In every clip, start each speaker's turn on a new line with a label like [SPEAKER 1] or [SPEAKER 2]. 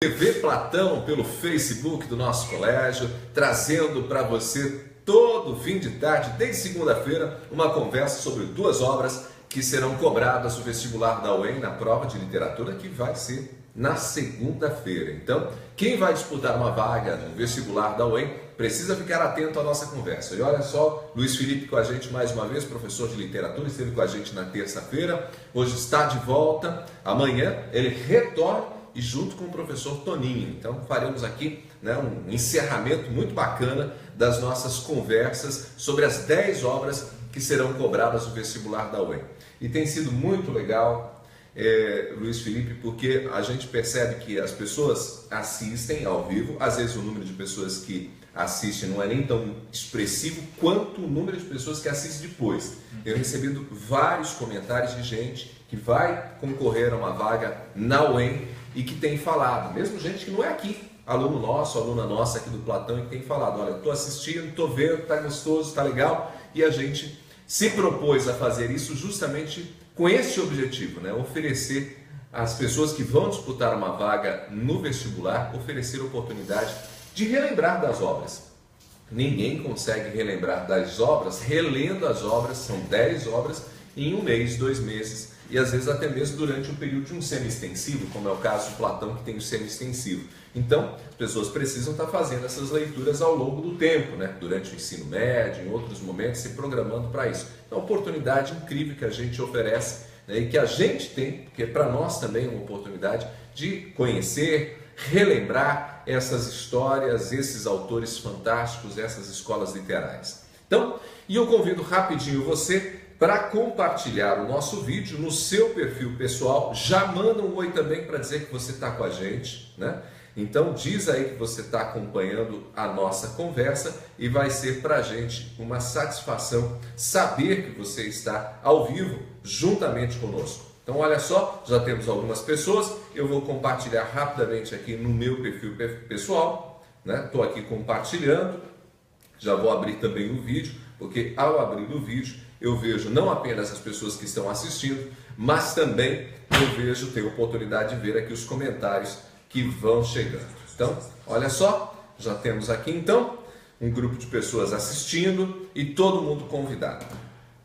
[SPEAKER 1] TV Platão pelo Facebook do nosso colégio, trazendo para você todo fim de tarde, desde segunda-feira, uma conversa sobre duas obras que serão cobradas no vestibular da UEM na prova de literatura que vai ser na segunda-feira. Então, quem vai disputar uma vaga no vestibular da UEM precisa ficar atento à nossa conversa. E olha só, Luiz Felipe com a gente mais uma vez, professor de literatura, esteve com a gente na terça-feira, hoje está de volta, amanhã ele retorna e junto com o professor Toninho. Então faremos aqui um encerramento muito bacana das nossas conversas sobre as 10 obras que serão cobradas no vestibular da UEM. E tem sido muito legal, Luiz Felipe, porque a gente percebe que as pessoas assistem ao vivo, às vezes o número de pessoas que assistem não é nem tão expressivo quanto o número de pessoas que assistem depois. Eu recebido vários comentários de gente que vai concorrer a uma vaga na UEM e que tem falado, mesmo gente que não é aqui, aluno nosso, aluna nossa aqui do Platão, e que tem falado, olha, estou assistindo, estou vendo, está gostoso, está legal, e a gente se propôs a fazer isso justamente com esse objetivo, oferecer às pessoas que vão disputar uma vaga no vestibular, oferecer oportunidade de relembrar das obras. Ninguém consegue relembrar das obras relendo as obras, são 10 obras, em um mês, 2 meses, e às vezes até mesmo durante um período de um semi-extensivo, como é o caso do Platão, que tem o semi-extensivo. Então, as pessoas precisam estar fazendo essas leituras ao longo do tempo, durante o ensino médio, em outros momentos, se programando para isso. É uma oportunidade incrível que a gente oferece, e que a gente tem, porque para nós também é uma oportunidade de conhecer, relembrar essas histórias, esses autores fantásticos, essas escolas literárias. Então, e eu convido rapidinho você para compartilhar o nosso vídeo no seu perfil pessoal. Já manda um oi também para dizer que você está com a gente, Então diz aí que você está acompanhando a nossa conversa e vai ser para a gente uma satisfação saber que você está ao vivo juntamente conosco. Então olha só, já temos algumas pessoas, eu vou compartilhar rapidamente aqui no meu perfil pessoal, Estou aqui compartilhando, já vou abrir também o vídeo, porque ao abrir o vídeo eu vejo não apenas as pessoas que estão assistindo, mas também tenho oportunidade de ver aqui os comentários que vão chegando. Então, olha só, já temos aqui então um grupo de pessoas assistindo e todo mundo convidado.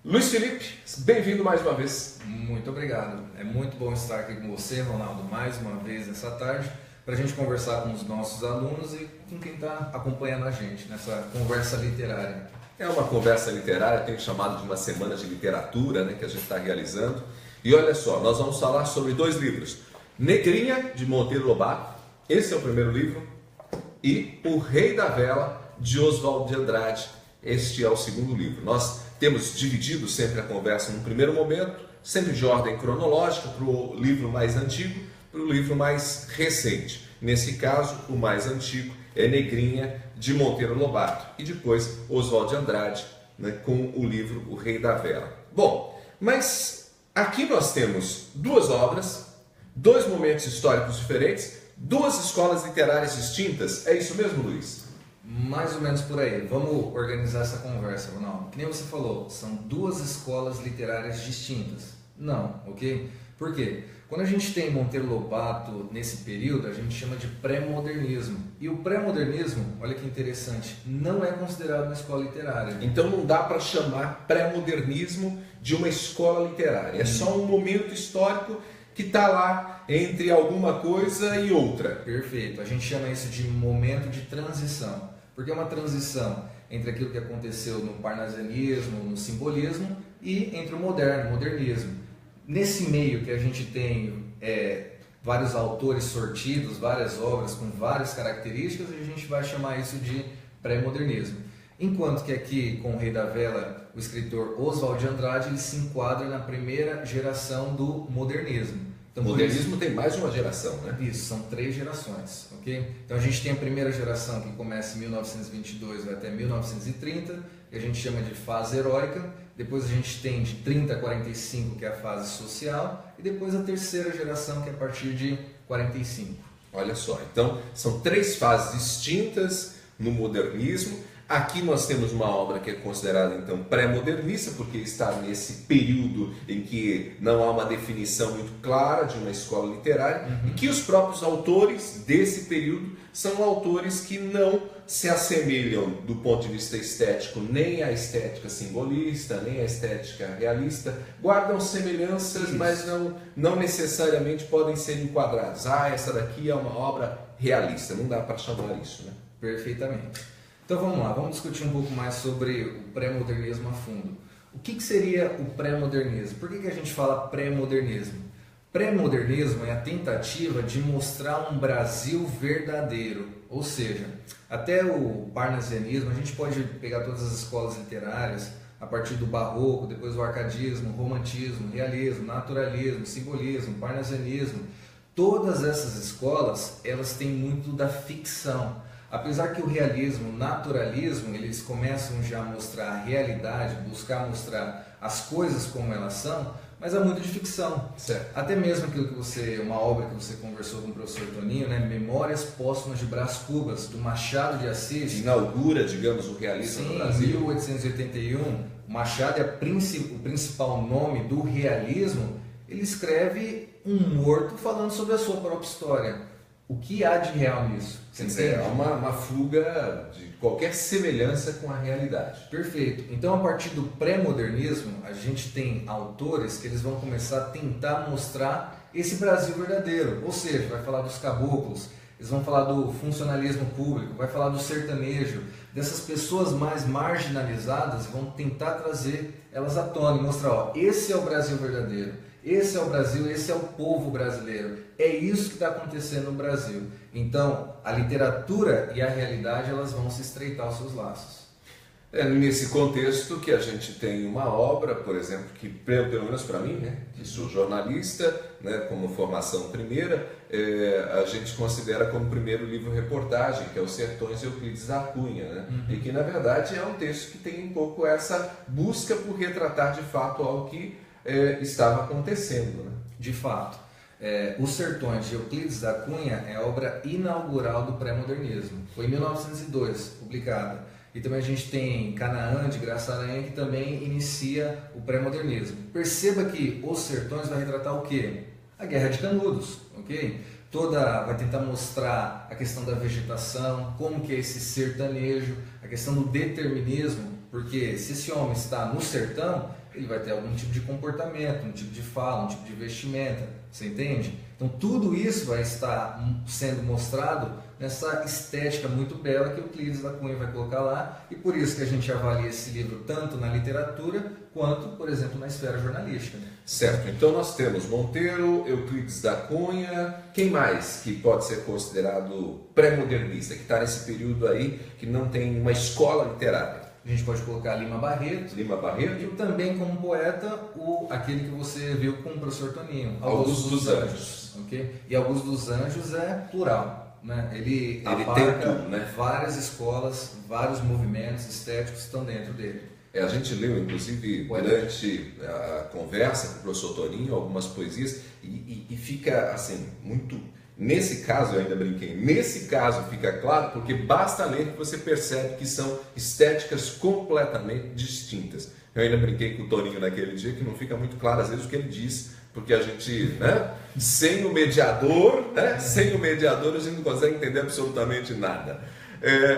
[SPEAKER 1] Luiz Felipe, bem-vindo mais uma vez.
[SPEAKER 2] Muito obrigado. É muito bom estar aqui com você, Ronaldo, mais uma vez nessa tarde, para a gente conversar com os nossos alunos e com quem está acompanhando a gente nessa conversa literária.
[SPEAKER 1] É uma conversa literária, tenho chamado de uma semana de literatura, que a gente está realizando. E olha só, nós vamos falar sobre 2 livros. Negrinha, de Monteiro Lobato, esse é o primeiro livro, e O Rei da Vela, de Oswald de Andrade, este é o segundo livro. Nós temos dividido sempre a conversa num primeiro momento, sempre de ordem cronológica, para o livro mais antigo, para o livro mais recente. Nesse caso, o mais antigo é Negrinha, de Monteiro Lobato, e depois Oswald de Andrade, com o livro O Rei da Vela. Bom, mas aqui nós temos 2 obras, 2 momentos históricos diferentes, 2 escolas literárias distintas. É isso mesmo, Luiz?
[SPEAKER 2] Mais ou menos por aí. Vamos organizar essa conversa, Ronaldo. Que nem você falou, são 2 escolas literárias distintas. Não, ok? Por quê? Quando a gente tem Monteiro Lobato nesse período, a gente chama de pré-modernismo. E o pré-modernismo, olha que interessante, não é considerado uma escola literária.
[SPEAKER 1] Então não dá para chamar pré-modernismo de uma escola literária. É só um momento histórico que está lá entre alguma coisa e outra.
[SPEAKER 2] Perfeito. A gente chama isso de momento de transição. Porque é uma transição entre aquilo que aconteceu no parnasianismo, no simbolismo, e entre o modernismo. Nesse meio que a gente tem vários autores sortidos, várias obras com várias características, a gente vai chamar isso de pré-modernismo. Enquanto que aqui, com o Rei da Vela, o escritor Oswald de Andrade, ele se enquadra na primeira geração do modernismo.
[SPEAKER 1] Então, o modernismo tem mais de uma geração,
[SPEAKER 2] Isso, são 3 gerações, ok? Então a gente tem a primeira geração que começa em 1922 vai até 1930, que a gente chama de fase heróica. Depois a gente tem de 30 a 45, que é a fase social, e depois a terceira geração, que é a partir de 45.
[SPEAKER 1] Olha só, então são 3 fases distintas no modernismo. Aqui nós temos uma obra que é considerada então pré-modernista, porque está nesse período em que não há uma definição muito clara de uma escola literária, e que os próprios autores desse período são autores que não se assemelham do ponto de vista estético nem à estética simbolista, nem à estética realista, guardam semelhanças, mas não necessariamente podem ser enquadrados. Essa daqui é uma obra realista, não dá para chamar isso, né?
[SPEAKER 2] Perfeitamente. Então vamos lá, vamos discutir um pouco mais sobre o pré-modernismo a fundo. O que seria o pré-modernismo? Por que a gente fala pré-modernismo? Pré-modernismo é a tentativa de mostrar um Brasil verdadeiro, ou seja, até o parnasianismo, a gente pode pegar todas as escolas literárias, a partir do barroco, depois o arcadismo, romantismo, realismo, naturalismo, simbolismo, parnasianismo. Todas essas escolas, elas têm muito da ficção. Apesar que o realismo, o naturalismo, eles começam já a mostrar a realidade, buscar mostrar as coisas como elas são, mas há muito de ficção.
[SPEAKER 1] Certo.
[SPEAKER 2] Até mesmo aquilo que uma obra que você conversou com o professor Toninho, né? Memórias Póstumas de Brás Cubas, do Machado de Assis.
[SPEAKER 1] Inaugura, digamos, o realismo no Brasil.
[SPEAKER 2] Em 1881, o Machado é o principal nome do realismo. Ele escreve um morto falando sobre a sua própria história. O que há de real nisso?
[SPEAKER 1] É uma fuga de qualquer semelhança com a realidade.
[SPEAKER 2] Perfeito. Então, a partir do pré-modernismo, a gente tem autores que eles vão começar a tentar mostrar esse Brasil verdadeiro. Ou seja, vai falar dos caboclos, eles vão falar do funcionalismo público, vai falar do sertanejo, dessas pessoas mais marginalizadas, vão tentar trazer elas à tona e mostrar, esse é o Brasil verdadeiro. Esse é o Brasil, esse é o povo brasileiro. É isso que está acontecendo no Brasil. Então, a literatura e a realidade, elas vão se estreitar os seus laços.
[SPEAKER 1] É nesse contexto que a gente tem uma obra, por exemplo, que pelo menos para mim, né, que sou jornalista, né, como formação primeira, a gente considera como primeiro livro-reportagem, que é Os Sertões de Euclides da Cunha, né? E que, na verdade, é um texto que tem um pouco essa busca por retratar de fato algo que estava acontecendo, né?
[SPEAKER 2] De fato, Os Sertões de Euclides da Cunha é a obra inaugural do pré-modernismo. Foi em 1902, publicada. E também a gente tem Canaã, de Graça Aranha, que também inicia o pré-modernismo. Perceba que Os Sertões vai retratar o quê? A Guerra de Canudos, ok? Vai tentar mostrar a questão da vegetação, como que é esse sertanejo, a questão do determinismo, porque se esse homem está no sertão, ele vai ter algum tipo de comportamento, um tipo de fala, um tipo de vestimenta, você entende? Então tudo isso vai estar sendo mostrado nessa estética muito bela que Euclides da Cunha vai colocar lá, e por isso que a gente avalia esse livro tanto na literatura quanto, por exemplo, na esfera jornalística.
[SPEAKER 1] Certo, então nós temos Monteiro, Euclides da Cunha, quem mais que pode ser considerado pré-modernista, que está nesse período aí que não tem uma escola literária?
[SPEAKER 2] A gente pode colocar Lima Barreto. E também como poeta, aquele que você viu com o professor Toninho,
[SPEAKER 1] Augusto dos Anjos.
[SPEAKER 2] Okay? E Augusto dos Anjos é plural, né? Ele abarca
[SPEAKER 1] tem tudo, né?
[SPEAKER 2] Várias escolas, vários movimentos estéticos estão dentro dele.
[SPEAKER 1] A gente leu, inclusive, durante a conversa com o professor Toninho, algumas poesias, e fica assim, muito... Nesse caso, eu ainda brinquei, nesse caso fica claro, porque basta ler que você percebe que são estéticas completamente distintas. Eu ainda brinquei com o Toninho naquele dia, que não fica muito claro às vezes o que ele diz, porque a gente, né, sem o mediador a gente não consegue entender absolutamente nada.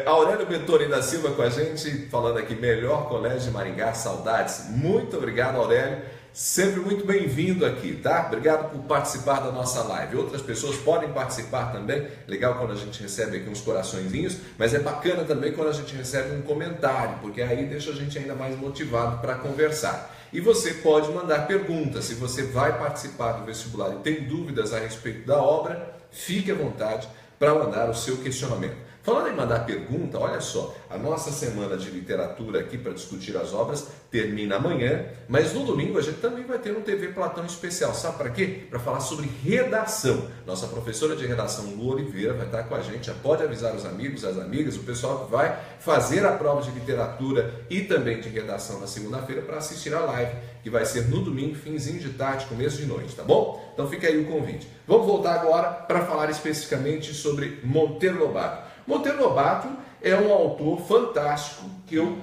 [SPEAKER 1] Aurélio Bettoni da Silva com a gente, falando aqui, melhor colégio de Maringá, saudades. Muito obrigado, Aurélio. Sempre muito bem-vindo aqui, tá? Obrigado por participar da nossa live. Outras pessoas podem participar também. Legal quando a gente recebe aqui uns coraçõezinhos, mas é bacana também quando a gente recebe um comentário, porque aí deixa a gente ainda mais motivado para conversar. E você pode mandar perguntas. Se você vai participar do vestibular e tem dúvidas a respeito da obra, fique à vontade para mandar o seu questionamento. Falando em mandar pergunta, olha só, a nossa semana de literatura aqui para discutir as obras termina amanhã, mas no domingo a gente também vai ter um TV Platão especial. Sabe para quê? Para falar sobre redação. Nossa professora de redação, Lu Oliveira, vai estar com a gente. Já pode avisar os amigos, as amigas, o pessoal que vai fazer a prova de literatura e também de redação na segunda-feira para assistir a live, que vai ser no domingo, finzinho de tarde, começo de noite, tá bom? Então fica aí o convite. Vamos voltar agora para falar especificamente sobre Monteiro Lobato. Monteiro Lobato é um autor fantástico que eu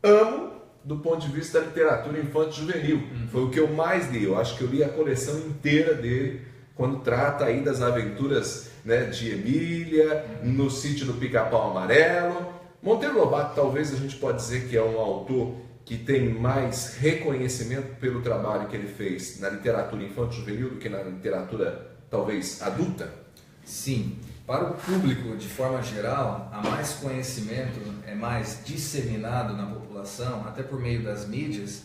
[SPEAKER 1] amo do ponto de vista da literatura infanto-juvenil. Foi o que eu mais li. Eu acho que eu li a coleção inteira dele quando trata aí das aventuras, né, de Emília, no sítio do Pica-Pau Amarelo. Monteiro Lobato, talvez a gente pode dizer que é um autor que tem mais reconhecimento pelo trabalho que ele fez na literatura infanto-juvenil do que na literatura, talvez, adulta?
[SPEAKER 2] Sim. Para o público, de forma geral, há mais conhecimento, é mais disseminado na população, até por meio das mídias,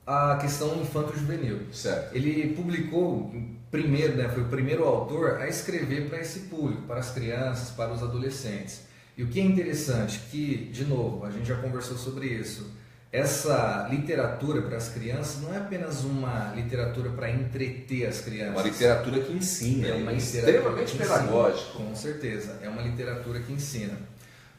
[SPEAKER 2] a questão infanto-juvenil.
[SPEAKER 1] Certo.
[SPEAKER 2] Ele publicou primeiro, né, foi o primeiro autor a escrever para esse público, para as crianças, para os adolescentes. E o que é interessante, que, de novo, a gente já conversou sobre isso, essa literatura para as crianças não é apenas uma literatura para entreter as crianças.
[SPEAKER 1] Uma literatura que ensina,
[SPEAKER 2] é uma
[SPEAKER 1] extremamente pedagógica.
[SPEAKER 2] Com certeza, é uma literatura que ensina.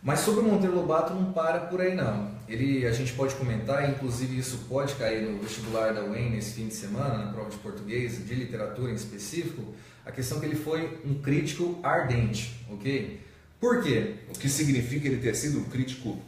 [SPEAKER 2] Mas sobre o Monteiro Lobato não para por aí não. A gente pode comentar, inclusive isso pode cair no vestibular da UEM nesse fim de semana, na prova de português, de literatura em específico, a questão que ele foi um crítico ardente, ok? Por quê?
[SPEAKER 1] O que significa ele ter sido um crítico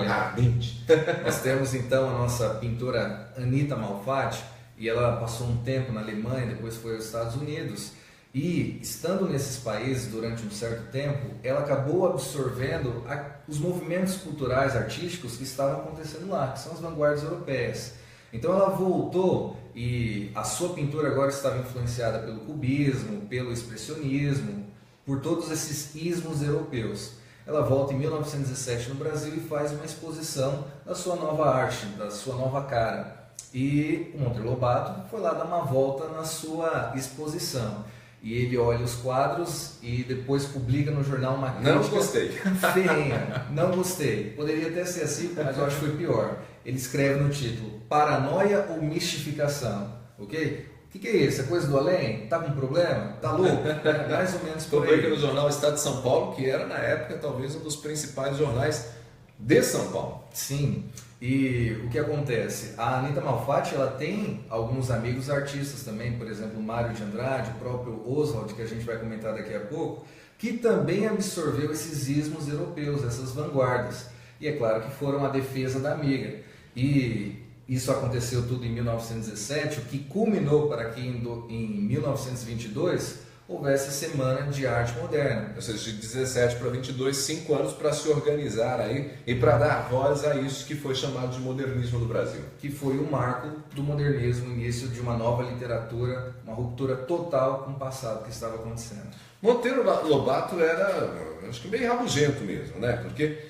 [SPEAKER 1] ardente?
[SPEAKER 2] Nós temos então a nossa pintora Anita Malfatti, e ela passou um tempo na Alemanha, depois foi aos Estados Unidos, e estando nesses países durante um certo tempo, ela acabou absorvendo os movimentos culturais, artísticos que estavam acontecendo lá, que são as vanguardas europeias. Então ela voltou e a sua pintura agora estava influenciada pelo cubismo, pelo expressionismo, por todos esses ismos europeus. Ela volta em 1917 no Brasil e faz uma exposição da sua nova arte, da sua nova cara. E o Monteiro Lobato foi lá dar uma volta na sua exposição. E ele olha os quadros e depois publica no jornal uma crítica.
[SPEAKER 1] Não gostei.
[SPEAKER 2] Ferrenha. Não gostei. Poderia até ser assim, mas eu acho que foi pior. Ele escreve no título: Paranoia ou Mistificação. Ok? O que é isso? É coisa do além? Tá com problema? Tá louco? É mais ou menos por aí.
[SPEAKER 1] Publica no jornal Estado de São Paulo, que era na época talvez um dos principais jornais de São Paulo.
[SPEAKER 2] Sim. E o que acontece? A Anita Malfatti, ela tem alguns amigos artistas também, por exemplo, o Mário de Andrade, o próprio Oswald, que a gente vai comentar daqui a pouco, que também absorveu esses ismos europeus, essas vanguardas. E é claro que foram a defesa da amiga. E isso aconteceu tudo em 1917, o que culminou para que em 1922 houvesse a Semana de Arte Moderna.
[SPEAKER 1] Ou seja, de 17 para 22, 5 anos para se organizar aí e para dar voz a isso que foi chamado de modernismo no Brasil.
[SPEAKER 2] Que foi o marco do modernismo, o início de uma nova literatura, uma ruptura total com o passado que estava acontecendo.
[SPEAKER 1] Monteiro Lobato era, acho que bem rabugento mesmo, né? Porque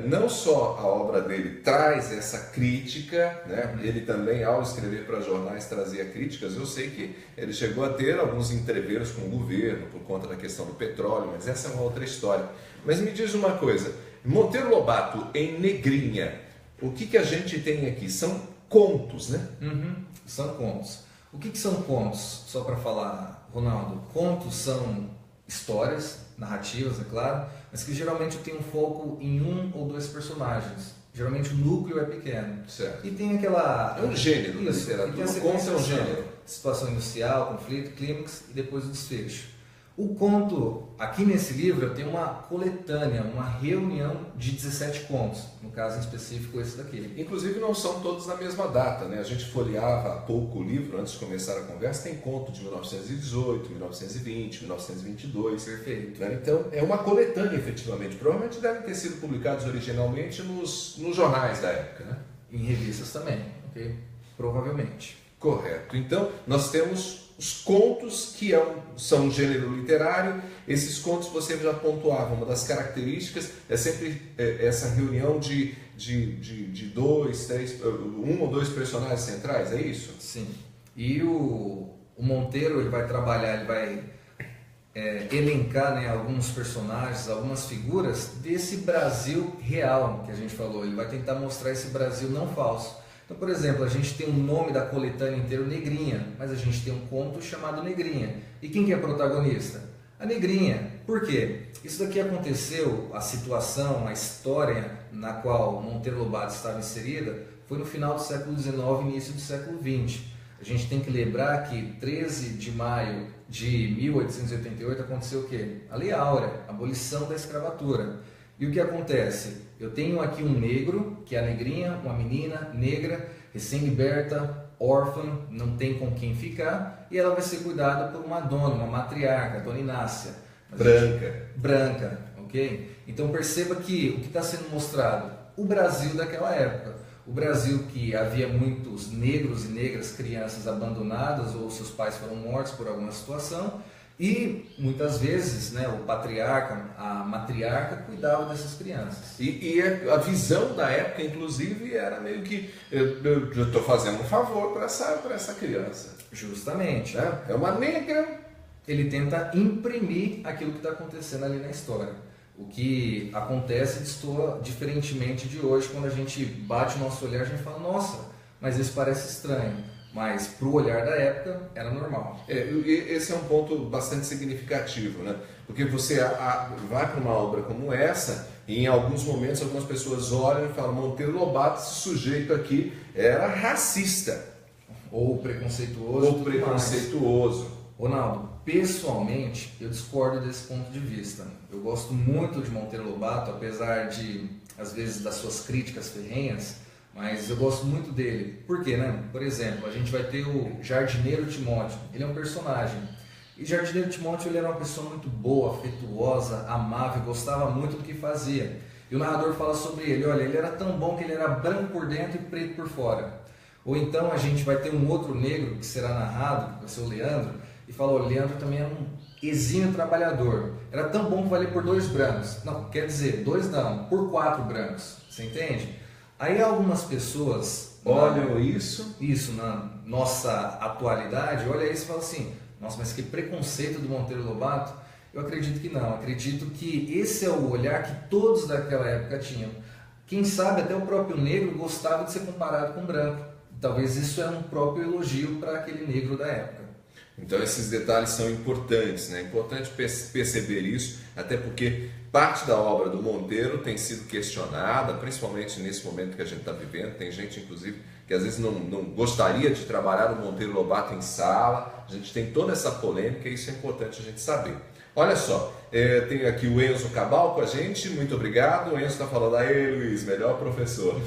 [SPEAKER 1] não só a obra dele traz essa crítica, né? Ele também, ao escrever para jornais, trazia críticas. Eu sei que ele chegou a ter alguns entreveros com o governo por conta da questão do petróleo, mas essa é uma outra história. Mas me diz uma coisa, Monteiro Lobato em Negrinha, o que a gente tem aqui? São contos, né?
[SPEAKER 2] São contos. O que são contos? Só para falar, Ronaldo, contos são histórias, narrativas, é claro, mas que geralmente tem um foco em um ou dois personagens. Geralmente o núcleo é pequeno.
[SPEAKER 1] Certo.
[SPEAKER 2] E tem aquela...
[SPEAKER 1] É um gênero da
[SPEAKER 2] isso,
[SPEAKER 1] literatura.
[SPEAKER 2] o
[SPEAKER 1] conto é um gênero.
[SPEAKER 2] Situação inicial, conflito, clímax e depois o desfecho. O conto, aqui nesse livro, eu tenho uma coletânea, uma reunião de 17 contos, no caso em específico esse daqui.
[SPEAKER 1] Inclusive não são todos na mesma data, né? A gente folheava há pouco o livro, antes de começar a conversa, tem conto de 1918, 1920, 1922.
[SPEAKER 2] Perfeito.
[SPEAKER 1] Né? Então é uma coletânea efetivamente, provavelmente devem ter sido publicados originalmente nos jornais da época, né?
[SPEAKER 2] Em revistas também, ok? Provavelmente.
[SPEAKER 1] Correto. Então nós temos os contos, que são um gênero literário. Esses contos você já pontuava, uma das características é sempre essa reunião de dois, três, um ou dois personagens centrais, é isso?
[SPEAKER 2] Sim. E o Monteiro ele vai trabalhar, ele vai elencar, né, alguns personagens, algumas figuras desse Brasil real que a gente falou. Ele vai tentar mostrar esse Brasil não falso. Então, por exemplo, a gente tem o nome da coletânea inteiro Negrinha, mas a gente tem um conto chamado Negrinha. E quem que é a protagonista? A Negrinha. Por quê? Isso daqui aconteceu, a situação, a história na qual Monteiro Lobato estava inserida, foi no final do século XIX, início do século XX. A gente tem que lembrar que 13 de maio de 1888 aconteceu o quê? A Lei Áurea, a abolição da escravatura. E o que acontece? Eu tenho aqui um negro, que é a negrinha, uma menina negra, recém-liberta, órfã, não tem com quem ficar, e ela vai ser cuidada por uma dona, uma matriarca, a Dona Inácia. Branca, ok? Então perceba que o que está sendo mostrado, o Brasil daquela época, o Brasil que havia muitos negros e negras, crianças abandonadas ou seus pais foram mortos por alguma situação, e muitas vezes, né, o patriarca, a matriarca cuidava dessas crianças.
[SPEAKER 1] E a visão da época, inclusive, era meio que eu estou fazendo um favor para essa criança.
[SPEAKER 2] Justamente.
[SPEAKER 1] É uma negra.
[SPEAKER 2] Ele tenta imprimir aquilo que está acontecendo ali na história. O que acontece destoa diferentemente de hoje, quando a gente bate o nosso olhar, a gente fala, nossa, mas isso parece estranho. Mas para o olhar da época era normal.
[SPEAKER 1] Esse é um ponto bastante significativo, né? Porque você vai para uma obra como essa e em alguns momentos algumas pessoas olham e falam, Monteiro Lobato, esse sujeito aqui era racista.
[SPEAKER 2] Ou preconceituoso. Ronaldo, pessoalmente eu discordo desse ponto de vista. Eu gosto muito de Monteiro Lobato, apesar de, às vezes, das suas críticas ferrenhas, mas eu gosto muito dele. Por quê, né? Por exemplo, a gente vai ter o Jardineiro Timóteo. Ele é um personagem. E Jardineiro Timóteo ele era uma pessoa muito boa, afetuosa, amável, gostava muito do que fazia. E o narrador fala sobre ele, olha, ele era tão bom que ele era branco por dentro e preto por fora. Ou então a gente vai ter um outro negro que será narrado, que vai ser o Leandro, e fala, o Leandro também era um exímio trabalhador. Era tão bom que valia por 2 brancos. Não, quer dizer, 2 não, por 4 brancos. Você entende? Aí algumas pessoas
[SPEAKER 1] olham isso
[SPEAKER 2] na nossa atualidade, olha isso e fala assim, nossa, mas que preconceito do Monteiro Lobato. Eu acredito que não, acredito que esse é o olhar que todos daquela época tinham. Quem sabe até o próprio negro gostava de ser comparado com o branco. Talvez isso é um próprio elogio para aquele negro da época.
[SPEAKER 1] Então esses detalhes são importantes, né? É importante perceber isso, até porque parte da obra do Monteiro tem sido questionada, principalmente nesse momento que a gente está vivendo. Tem gente, inclusive, que às vezes não gostaria de trabalhar o Monteiro Lobato em sala. A gente tem toda essa polêmica e isso é importante a gente saber. Olha só, tem aqui o Enzo Cabal com a gente, muito obrigado. O Enzo está falando, aí Luiz, melhor professor.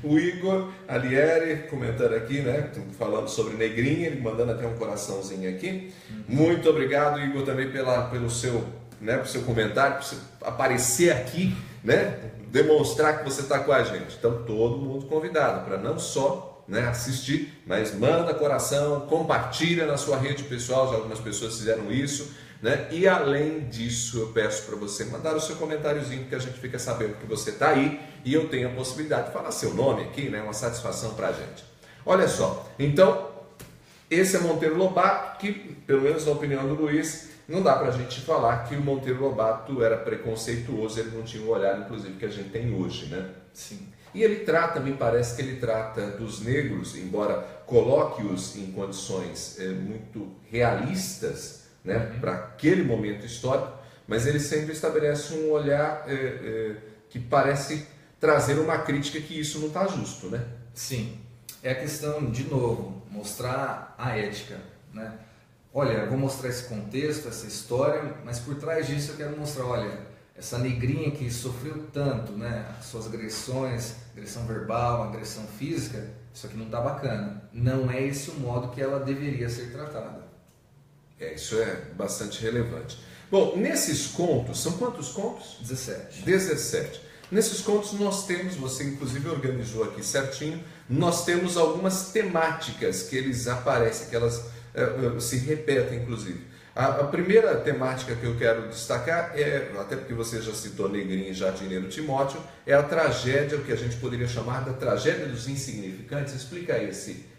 [SPEAKER 1] O Igor Alieri comentando aqui, né, falando sobre Negrinha, ele mandando até um coraçãozinho aqui. Muito obrigado, Igor, também pelo seu comentário, por você aparecer aqui, né, demonstrar que você está com a gente. Então, todo mundo convidado para não só assistir, mas manda coração, compartilha na sua rede pessoal, já algumas pessoas fizeram isso. Né? E além disso, eu peço para você mandar o seu comentáriozinho, que a gente fica sabendo que você está aí e eu tenho a possibilidade de falar seu nome aqui, né? Uma satisfação para a gente. Olha só, então, esse é Monteiro Lobato, que, pelo menos na opinião do Luiz, não dá para a gente falar que o Monteiro Lobato era preconceituoso, ele não tinha o olhar, inclusive, que a gente tem hoje, né?
[SPEAKER 2] Sim.
[SPEAKER 1] E ele trata, me parece que ele trata dos negros, embora coloque-os em condições muito realistas, né, para aquele momento histórico, mas ele sempre estabelece um olhar que parece trazer uma crítica que isso não está justo, né?
[SPEAKER 2] Sim, é a questão, de novo, mostrar a ética, né? Olha, eu vou mostrar esse contexto, essa história, mas por trás disso eu quero mostrar, olha, essa negrinha que sofreu tanto, né, suas agressões, agressão verbal, agressão física, isso aqui não está bacana. Não é esse o modo que ela deveria ser tratada.
[SPEAKER 1] Isso é bastante relevante. Bom, nesses contos, são quantos contos?
[SPEAKER 2] 17.
[SPEAKER 1] 17. Nesses contos nós temos, você inclusive organizou aqui certinho, nós temos algumas temáticas que eles aparecem, que elas se repetem inclusive. A primeira temática que eu quero destacar até porque você já citou Negrinha e Jardineiro Timóteo, é a tragédia, o que a gente poderia chamar da tragédia dos insignificantes. Explica aí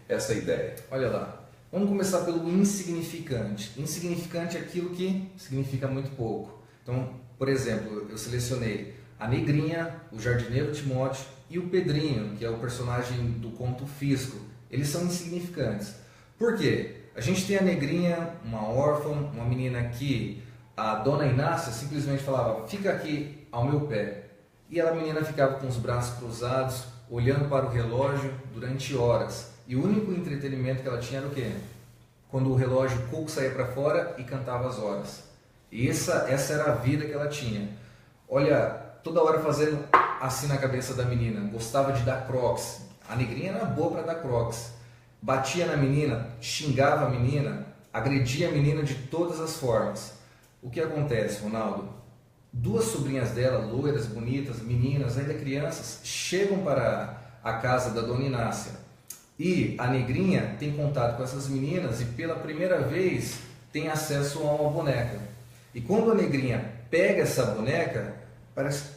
[SPEAKER 1] essa ideia.
[SPEAKER 2] Olha lá. Vamos começar pelo insignificante. Insignificante é aquilo que significa muito pouco. Então, por exemplo, eu selecionei a Negrinha, o Jardineiro Timóteo e o Pedrinho, que é o personagem do conto Fisco. Eles são insignificantes. Por quê? A gente tem a Negrinha, uma órfã, uma menina que a Dona Inácia simplesmente falava, fica aqui ao meu pé. E a menina ficava com os braços cruzados, olhando para o relógio durante horas. E o único entretenimento que ela tinha era o quê? Quando o relógio Cuco saía para fora e cantava as horas. E essa era a vida que ela tinha. Olha, toda hora fazendo assim na cabeça da menina. Gostava de dar crocs. A negrinha era boa para dar crocs. Batia na menina, xingava a menina, agredia a menina de todas as formas. O que acontece, Ronaldo? Duas sobrinhas dela, loiras, bonitas, meninas, ainda crianças, chegam para a casa da dona Inácia. E a negrinha tem contato com essas meninas e pela primeira vez tem acesso a uma boneca. E quando a negrinha pega essa boneca, parece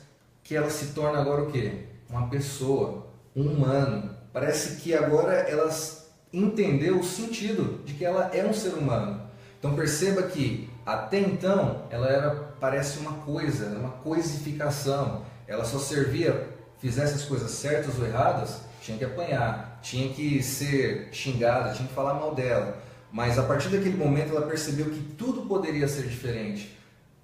[SPEAKER 2] que ela se torna agora o quê? Uma pessoa, um humano. Parece que agora elas entendeu o sentido de que ela é um ser humano. Então perceba que até então ela parece uma coisa, uma coisificação. Ela só servia, fizesse as coisas certas ou erradas, tinha que apanhar, tinha que ser xingada, tinha que falar mal dela. Mas a partir daquele momento ela percebeu que tudo poderia ser diferente.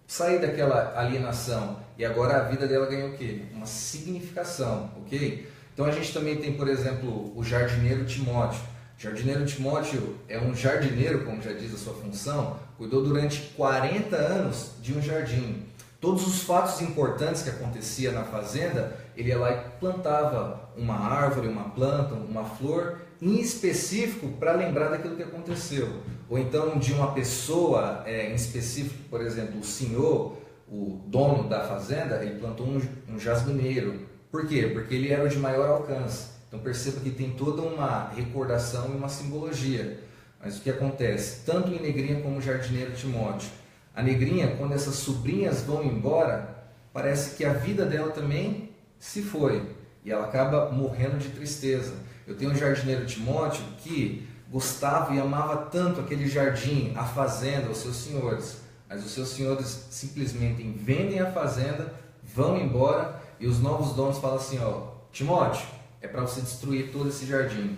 [SPEAKER 2] Sair daquela alienação e agora a vida dela ganhou o quê? Uma significação, ok? Então a gente também tem, por exemplo, o jardineiro Timóteo. O jardineiro Timóteo é um jardineiro, como já diz a sua função, cuidou durante 40 anos de um jardim. Todos os fatos importantes que acontecia na fazenda, ele ia lá e plantava uma árvore, uma planta, uma flor, em específico para lembrar daquilo que aconteceu. Ou então de uma pessoa em específico, por exemplo, o senhor, o dono da fazenda, ele plantou um jasmineiro. Por quê? Porque ele era o de maior alcance. Então perceba que tem toda uma recordação e uma simbologia. Mas o que acontece? Tanto em Negrinha como o jardineiro Timóteo. A Negrinha, quando essas sobrinhas vão embora, parece que a vida dela também se foi. E ela acaba morrendo de tristeza. Eu tenho um jardineiro Timóteo que gostava e amava tanto aquele jardim, a fazenda, os seus senhores. Mas os seus senhores simplesmente vendem a fazenda, vão embora e os novos donos falam assim, ó, Timóteo, é para você destruir todo esse jardim.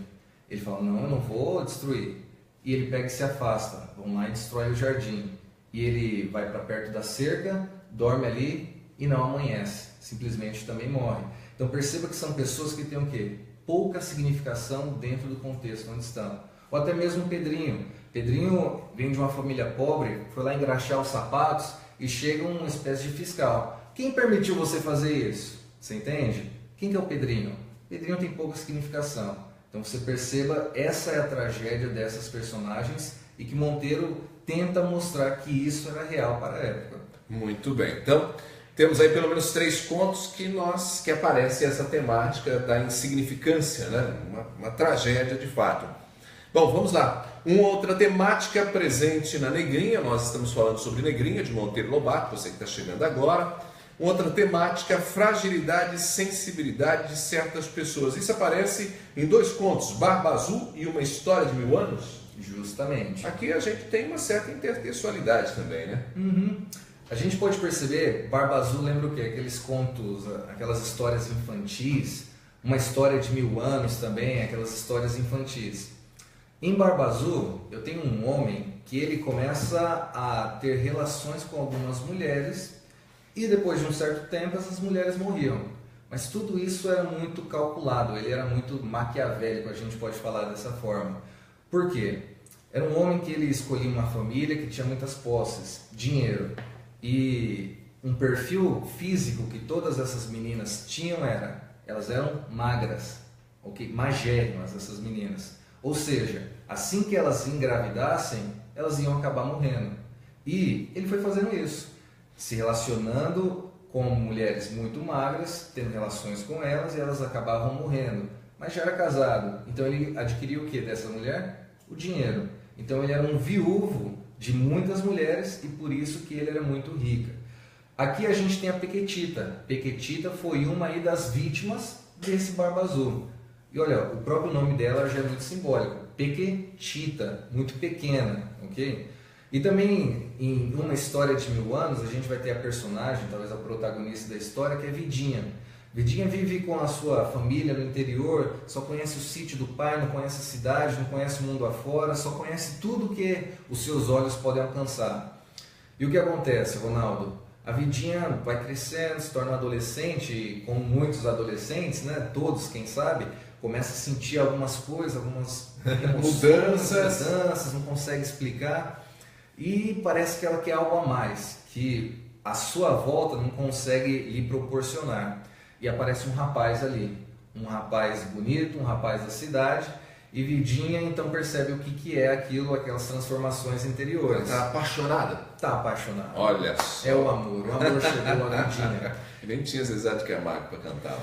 [SPEAKER 2] Ele fala, não, eu não vou destruir. E ele pega e se afasta, vão lá e destrói o jardim. E ele vai para perto da cerca, dorme ali e não amanhece, simplesmente também morre. Então perceba que são pessoas que têm o quê? Pouca significação dentro do contexto onde estão. Ou até mesmo o Pedrinho. Pedrinho vem de uma família pobre, foi lá engraxar os sapatos e chega uma espécie de fiscal. Quem permitiu você fazer isso? Você entende? Quem que é o Pedrinho? Pedrinho tem pouca significação. Então você perceba, essa é a tragédia dessas personagens e que Monteiro tenta mostrar que isso era real para a época.
[SPEAKER 1] Muito bem. Então, temos aí pelo menos 3 contos que aparece essa temática da insignificância, né? Uma tragédia de fato. Bom, vamos lá. Uma outra temática presente na Negrinha, nós estamos falando sobre Negrinha, de Monteiro Lobato, você que está chegando agora. Outra temática, fragilidade e sensibilidade de certas pessoas. Isso aparece em 2 contos, Barba Azul e Uma História de 1000 Anos.
[SPEAKER 2] Justamente.
[SPEAKER 1] Aqui a gente tem uma certa intertextualidade também, né?
[SPEAKER 2] Uhum. A gente pode perceber, Barba Azul lembra o quê? Aqueles contos, aquelas histórias infantis, Uma História de 1000 Anos também, aquelas histórias infantis. Em Barba Azul, eu tenho um homem que ele começa a ter relações com algumas mulheres e depois de um certo tempo essas mulheres morriam. Mas tudo isso era muito calculado, ele era muito maquiavélico, a gente pode falar dessa forma. Por quê? Era um homem que ele escolhia uma família que tinha muitas posses, dinheiro e um perfil físico que todas essas meninas tinham elas eram magras, ok? Magérrimas essas meninas. Ou seja, assim que elas engravidassem, elas iam acabar morrendo. E ele foi fazendo isso, se relacionando com mulheres muito magras, tendo relações com elas e elas acabavam morrendo. Mas já era casado, então ele adquiriu o que dessa mulher? O dinheiro. Então ele era um viúvo de muitas mulheres e por isso que ele era muito rico. Aqui a gente tem a Pequetita. Pequetita foi uma aí das vítimas desse Barba Azul. E olha, o próprio nome dela já é muito simbólico. Pequetita, muito pequena, ok? E também em Uma História de 1000 Anos a gente vai ter a personagem, talvez a protagonista da história, que é Vidinha. Vidinha vive com a sua família no interior, só conhece o sítio do pai, não conhece a cidade, não conhece o mundo afora, só conhece tudo que os seus olhos podem alcançar. E o que acontece, Ronaldo? A Vidinha vai crescendo, se torna adolescente, como muitos adolescentes, né? Todos, quem sabe, começa a sentir algumas coisas, algumas
[SPEAKER 1] mudanças,
[SPEAKER 2] não consegue explicar e parece que ela quer algo a mais, que a sua volta não consegue lhe proporcionar. E aparece um rapaz ali, um rapaz bonito, um rapaz da cidade, e Vidinha então percebe o que é aquilo, aquelas transformações interiores.
[SPEAKER 1] Está apaixonada?
[SPEAKER 2] Está apaixonada.
[SPEAKER 1] Olha só.
[SPEAKER 2] É o amor chegou a Vidinha.
[SPEAKER 1] Nem tinha Zezé de Camargo para cantar.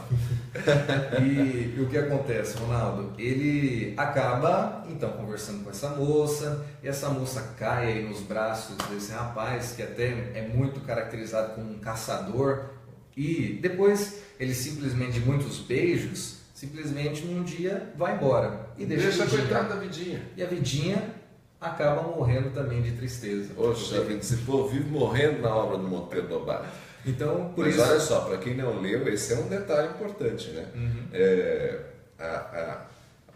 [SPEAKER 2] E o que acontece, Ronaldo? Ele acaba então conversando com essa moça, e essa moça cai aí nos braços desse rapaz, que até é muito caracterizado como um caçador, e depois ele simplesmente, de muitos beijos, simplesmente num dia vai embora e deixa
[SPEAKER 1] a coitada da Vidinha.
[SPEAKER 2] E a Vidinha acaba morrendo também de tristeza.
[SPEAKER 1] Poxa vida, esse povo vive morrendo na obra do Monteiro Lobato.
[SPEAKER 2] Então,
[SPEAKER 1] Mas isso... olha só, para quem não leu, esse é um detalhe importante, né?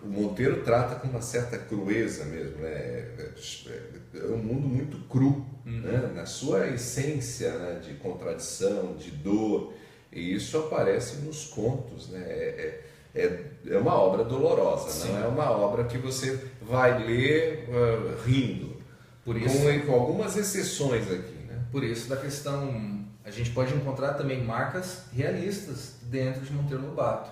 [SPEAKER 1] O Monteiro trata com uma certa crueza mesmo, né? É um mundo muito cru, né? Na sua essência, né? De contradição, de dor, e isso aparece nos contos, né? É uma obra dolorosa,
[SPEAKER 2] Sim.
[SPEAKER 1] Não é uma obra que você vai ler rindo,
[SPEAKER 2] por isso,
[SPEAKER 1] com algumas exceções aqui, né?
[SPEAKER 2] Por isso da questão, a gente pode encontrar também marcas realistas dentro de Monteiro Lobato.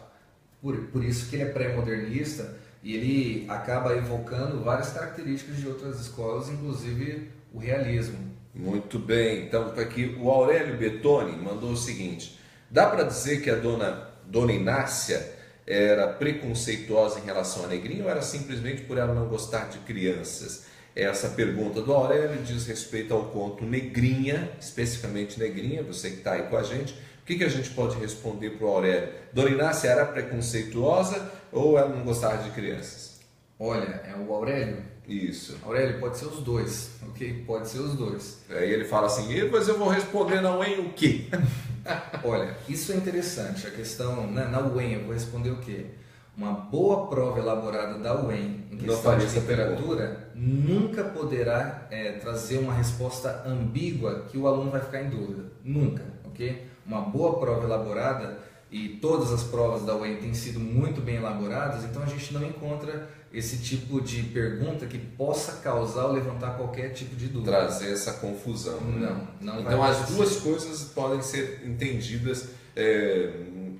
[SPEAKER 2] Por isso que ele é pré-modernista e ele acaba evocando várias características de outras escolas, inclusive o realismo.
[SPEAKER 1] Muito bem, então aqui o Aurélio Bettoni mandou o seguinte: dá para dizer que a dona Inácia era preconceituosa em relação à Negrinha ou era simplesmente por ela não gostar de crianças? Essa pergunta do Aurélio diz respeito ao conto Negrinha, especificamente Negrinha, você que está aí com a gente. O que a gente pode responder para o Aurélio? Dona Inácia era preconceituosa ou ela não gostava de crianças?
[SPEAKER 2] Olha, é o Aurélio?
[SPEAKER 1] Isso.
[SPEAKER 2] Aurélio, pode ser os dois, ok? Pode ser os dois.
[SPEAKER 1] Aí ele fala assim, mas eu vou responder na UEM o quê?
[SPEAKER 2] Olha, isso é interessante, a questão, né, na UEM eu vou responder o quê? Uma boa prova elaborada da UEM em questão de temperatura nunca poderá trazer uma resposta ambígua que o aluno vai ficar em dúvida. Nunca, ok? Uma boa prova elaborada, e todas as provas da UEM têm sido muito bem elaboradas, então a gente não encontra esse tipo de pergunta que possa causar ou levantar qualquer tipo de dúvida.
[SPEAKER 1] Trazer essa confusão.
[SPEAKER 2] Não
[SPEAKER 1] então as duas coisas podem ser entendidas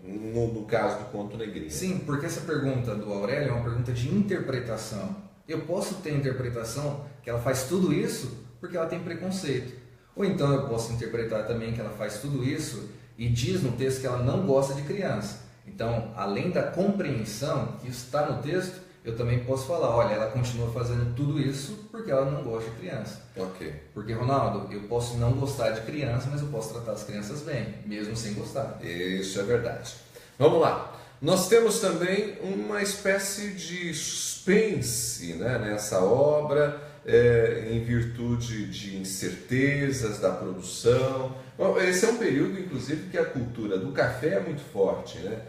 [SPEAKER 1] no caso do conto Negrinha.
[SPEAKER 2] Sim, porque essa pergunta do Aurélio é uma pergunta de interpretação. Eu posso ter a interpretação que ela faz tudo isso porque ela tem preconceito. Ou então eu posso interpretar também que ela faz tudo isso e diz no texto que ela não gosta de criança. Então, além da compreensão que está no texto, eu também posso falar, olha, ela continua fazendo tudo isso porque ela não gosta de criança.
[SPEAKER 1] Ok.
[SPEAKER 2] Porque, Ronaldo, eu posso não gostar de criança, mas eu posso tratar as crianças bem, mesmo sem gostar.
[SPEAKER 1] Isso é verdade. Vamos lá. Nós temos também uma espécie de suspense, né, nessa obra, em virtude de incertezas da produção. Bom, esse é um período, inclusive, que a cultura do café é muito forte, né?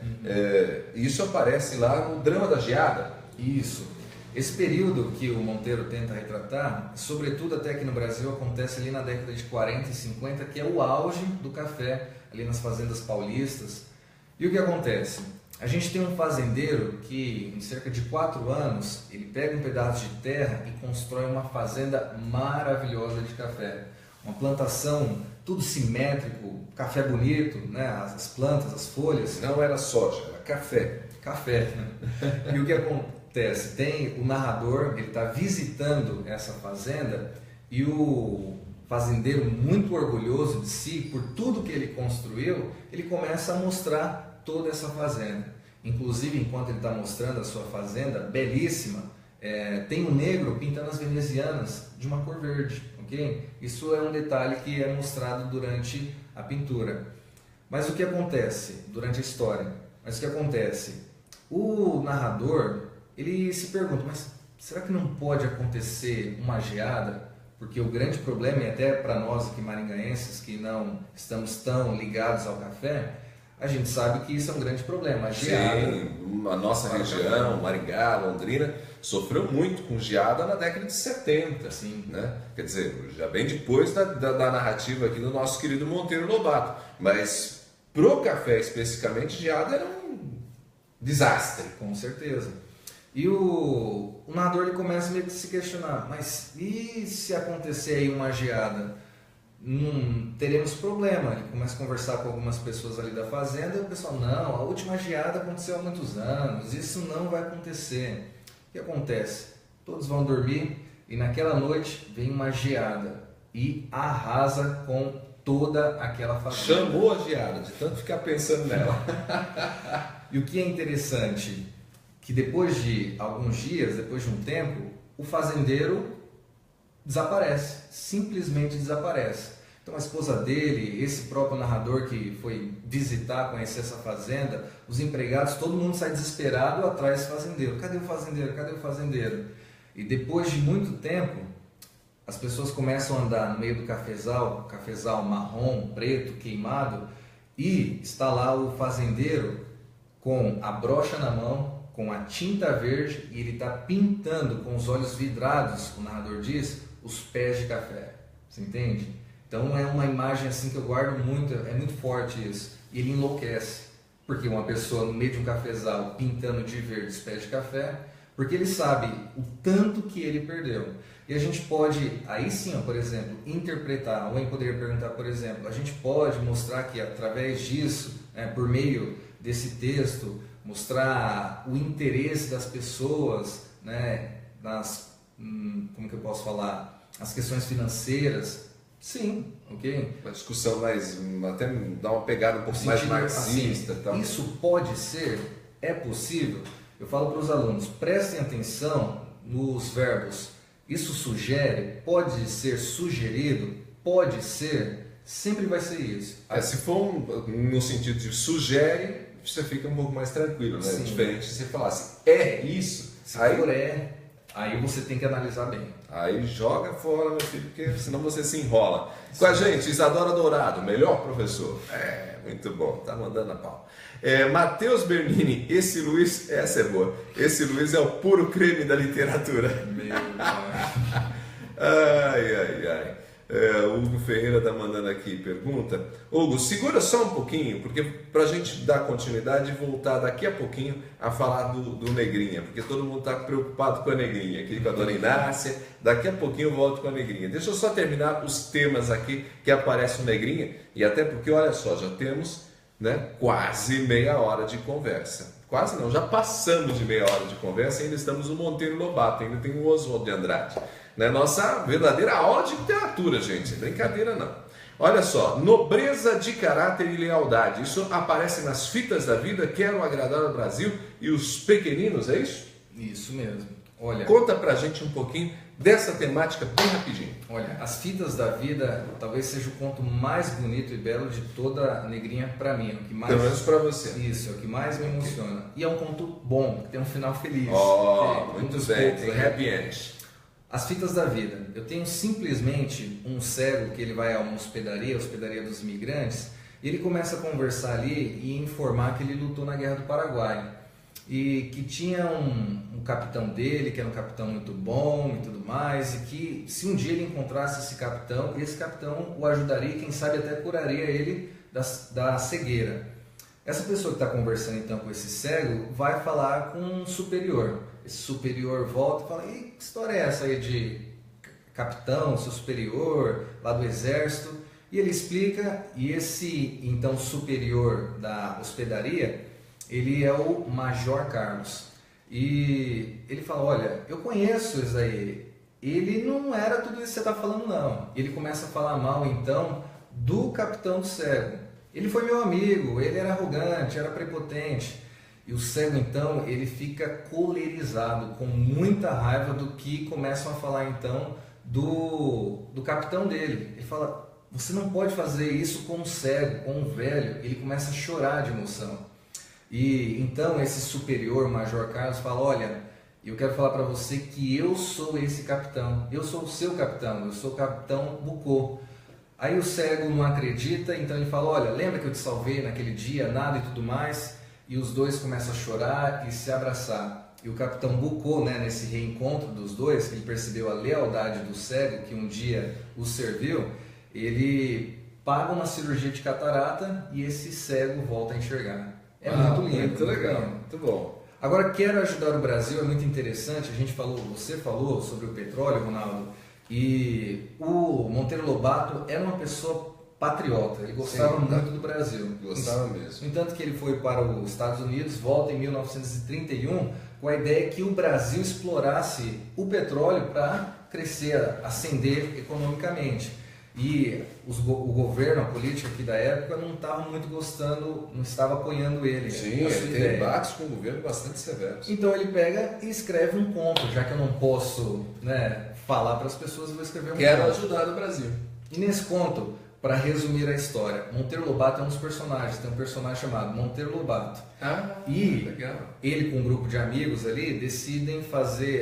[SPEAKER 1] Isso aparece lá no Drama da Geada.
[SPEAKER 2] Isso. Esse período que o Monteiro tenta retratar, sobretudo até aqui no Brasil, acontece ali na década de 40 e 50, que é o auge do café, ali nas fazendas paulistas. E o que acontece? A gente tem um fazendeiro que, em cerca de 4 anos, ele pega um pedaço de terra e constrói uma fazenda maravilhosa de café. Uma plantação, tudo simétrico, café bonito, né? As plantas, as folhas.
[SPEAKER 1] Não era soja, era café.
[SPEAKER 2] Café, né? E o que acontece? Tem o narrador, ele está visitando essa fazenda e o fazendeiro, muito orgulhoso de si, por tudo que ele construiu, ele começa a mostrar toda essa fazenda. Inclusive, enquanto ele está mostrando a sua fazenda, belíssima, tem um negro pintando as venezianas de uma cor verde, ok? Isso é um detalhe que é mostrado durante a pintura. Mas o que acontece durante a história? O narrador, ele se pergunta, mas será que não pode acontecer uma geada? Porque o grande problema, e até para nós aqui maringaenses que não estamos tão ligados ao café, a gente sabe que isso é um grande problema. A geada,
[SPEAKER 1] sim, a nossa região, Maringá, Londrina, sofreu muito com geada na década de 70.
[SPEAKER 2] Sim.
[SPEAKER 1] Né? Quer dizer, já bem depois da narrativa aqui do nosso querido Monteiro Lobato. Mas pro café especificamente, geada era desastre.
[SPEAKER 2] Com certeza. E o narrador ele começa meio que a se questionar, mas e se acontecer aí uma geada? Não teremos problema. Ele começa a conversar com algumas pessoas ali da fazenda e o pessoal, não, a última geada aconteceu há muitos anos, isso não vai acontecer. O que acontece? Todos vão dormir e naquela noite vem uma geada e arrasa com toda aquela fazenda.
[SPEAKER 1] Chamou a geada, de tanto ficar pensando nela.
[SPEAKER 2] E o que é interessante, que depois de alguns dias, depois de um tempo, o fazendeiro desaparece, simplesmente desaparece. Então a esposa dele, esse próprio narrador que foi visitar, conhecer essa fazenda, os empregados, todo mundo sai desesperado atrás desse fazendeiro. Cadê o fazendeiro? Cadê o fazendeiro? E depois de muito tempo, as pessoas começam a andar no meio do cafezal marrom, preto, queimado, e está lá o fazendeiro com a brocha na mão, com a tinta verde, e ele está pintando com os olhos vidrados, o narrador diz, os pés de café. Você entende? Então é uma imagem assim que eu guardo muito, é muito forte isso. E ele enlouquece, porque uma pessoa no meio de um cafezal pintando de verde os pés de café, porque ele sabe o tanto que ele perdeu. E a gente pode, aí sim, por exemplo, interpretar, alguém poderia perguntar, por exemplo, a gente pode mostrar que através disso, por meio desse texto, mostrar o interesse das pessoas, né, nas, como que eu posso falar, as questões financeiras. Sim, ok?
[SPEAKER 1] Uma discussão mais, até dá uma pegada um pouco mais marxista.
[SPEAKER 2] Assim,
[SPEAKER 1] tal.
[SPEAKER 2] Isso pode ser, é possível. Eu falo para os alunos, prestem atenção nos verbos. Isso sugere, pode ser sugerido, pode ser, sempre vai ser isso.
[SPEAKER 1] Se for no sentido de sugere, você fica um pouco mais tranquilo, né?
[SPEAKER 2] Sim.
[SPEAKER 1] Diferente se você falar assim, é isso.
[SPEAKER 2] Se for aí você tem que analisar bem.
[SPEAKER 1] Aí joga fora, meu filho, porque senão você se enrola. Com a gente, Isadora Dourado, melhor professor. Muito bom, tá mandando a pau. Matheus Bernini, essa é boa. Esse Luiz é o puro creme da literatura.
[SPEAKER 2] Meu Deus.
[SPEAKER 1] Ai. O Hugo Ferreira tá mandando aqui pergunta. Hugo, segura só um pouquinho, porque pra gente dar continuidade e voltar daqui a pouquinho a falar do Negrinha, porque todo mundo tá preocupado com a Negrinha, aqui com a dona Inácia. Daqui a pouquinho eu volto com a Negrinha. Deixa eu só terminar os temas aqui que aparece o Negrinha, e até porque, olha só, já temos, né, quase meia hora de conversa. Quase não, já passamos de meia hora de conversa e ainda estamos no Monteiro Lobato, ainda tem o Oswald de Andrade. Né? Nossa verdadeira aula de literatura, gente, brincadeira não. Olha só, nobreza de caráter e lealdade, isso aparece nas fitas da vida, quero agradar ao Brasil e os pequeninos, é isso?
[SPEAKER 2] Isso mesmo. Olha,
[SPEAKER 1] conta pra gente um pouquinho dessa temática bem rapidinho.
[SPEAKER 2] Olha, as fitas da vida talvez seja o conto mais bonito e belo de toda a Negrinha para mim, é o que mais,
[SPEAKER 1] pelo menos para você.
[SPEAKER 2] Isso, é o que mais me emociona. E é um conto bom, que tem um final feliz.
[SPEAKER 1] Muito bem, tem happy end.
[SPEAKER 2] As fitas da vida. Eu tenho simplesmente um cego que ele vai a uma hospedaria, a hospedaria dos imigrantes, e ele começa a conversar ali e informar que ele lutou na Guerra do Paraguai. E que tinha um capitão dele, que era um capitão muito bom e tudo mais, e que se um dia ele encontrasse esse capitão o ajudaria e quem sabe até curaria ele da cegueira. Essa pessoa que está conversando então com esse cego vai falar com um superior. Esse superior volta e fala, e que história é essa aí de capitão, seu superior, lá do exército? E ele explica, e esse então superior da hospedaria, ele é o Major Carlos. E ele fala, olha, eu conheço esse aí, ele não era tudo isso que você está falando não. Ele começa a falar mal então do capitão cego. Ele foi meu amigo, ele era arrogante, era prepotente. E o cego então, ele fica colerizado, com muita raiva do que começam a falar então do capitão dele. Ele fala, você não pode fazer isso com um cego, com um velho. Ele começa a chorar de emoção. E então esse superior, Major Carlos, fala, olha, eu quero falar para você que eu sou esse capitão, eu sou o seu capitão, eu sou o capitão Bucô. Aí o cego não acredita, então ele fala, olha, lembra que eu te salvei naquele dia, nada e tudo mais? E os dois começam a chorar e se abraçar. E o capitão Bucô, né, nesse reencontro dos dois, ele percebeu a lealdade do cego, que um dia o serviu, ele paga uma cirurgia de catarata e esse cego volta a enxergar. É muito lindo.
[SPEAKER 1] Muito legal, muito bom.
[SPEAKER 2] Agora, Quero Ajudar o Brasil é muito interessante. A gente falou, você falou sobre o petróleo, Ronaldo, e o Monteiro Lobato era uma pessoa patriota, ele gostava muito do Brasil.
[SPEAKER 1] Gostava mesmo.
[SPEAKER 2] No entanto que ele foi para os Estados Unidos, volta em 1931, com a ideia que o Brasil explorasse o petróleo para crescer, ascender economicamente. E o governo, a política aqui da época não estava muito gostando, não estava apoiando ele.
[SPEAKER 1] Sim, ele tem debates com o governo bastante severos.
[SPEAKER 2] Então ele pega e escreve um conto, já que eu não posso, né, falar para as pessoas, eu vou escrever um conto.
[SPEAKER 1] Quero ajudar o Brasil.
[SPEAKER 2] E nesse conto, para resumir a história, Monteiro Lobato é um dos personagens, tem um personagem chamado Monteiro Lobato. E
[SPEAKER 1] legal.
[SPEAKER 2] Ele com um grupo de amigos ali decidem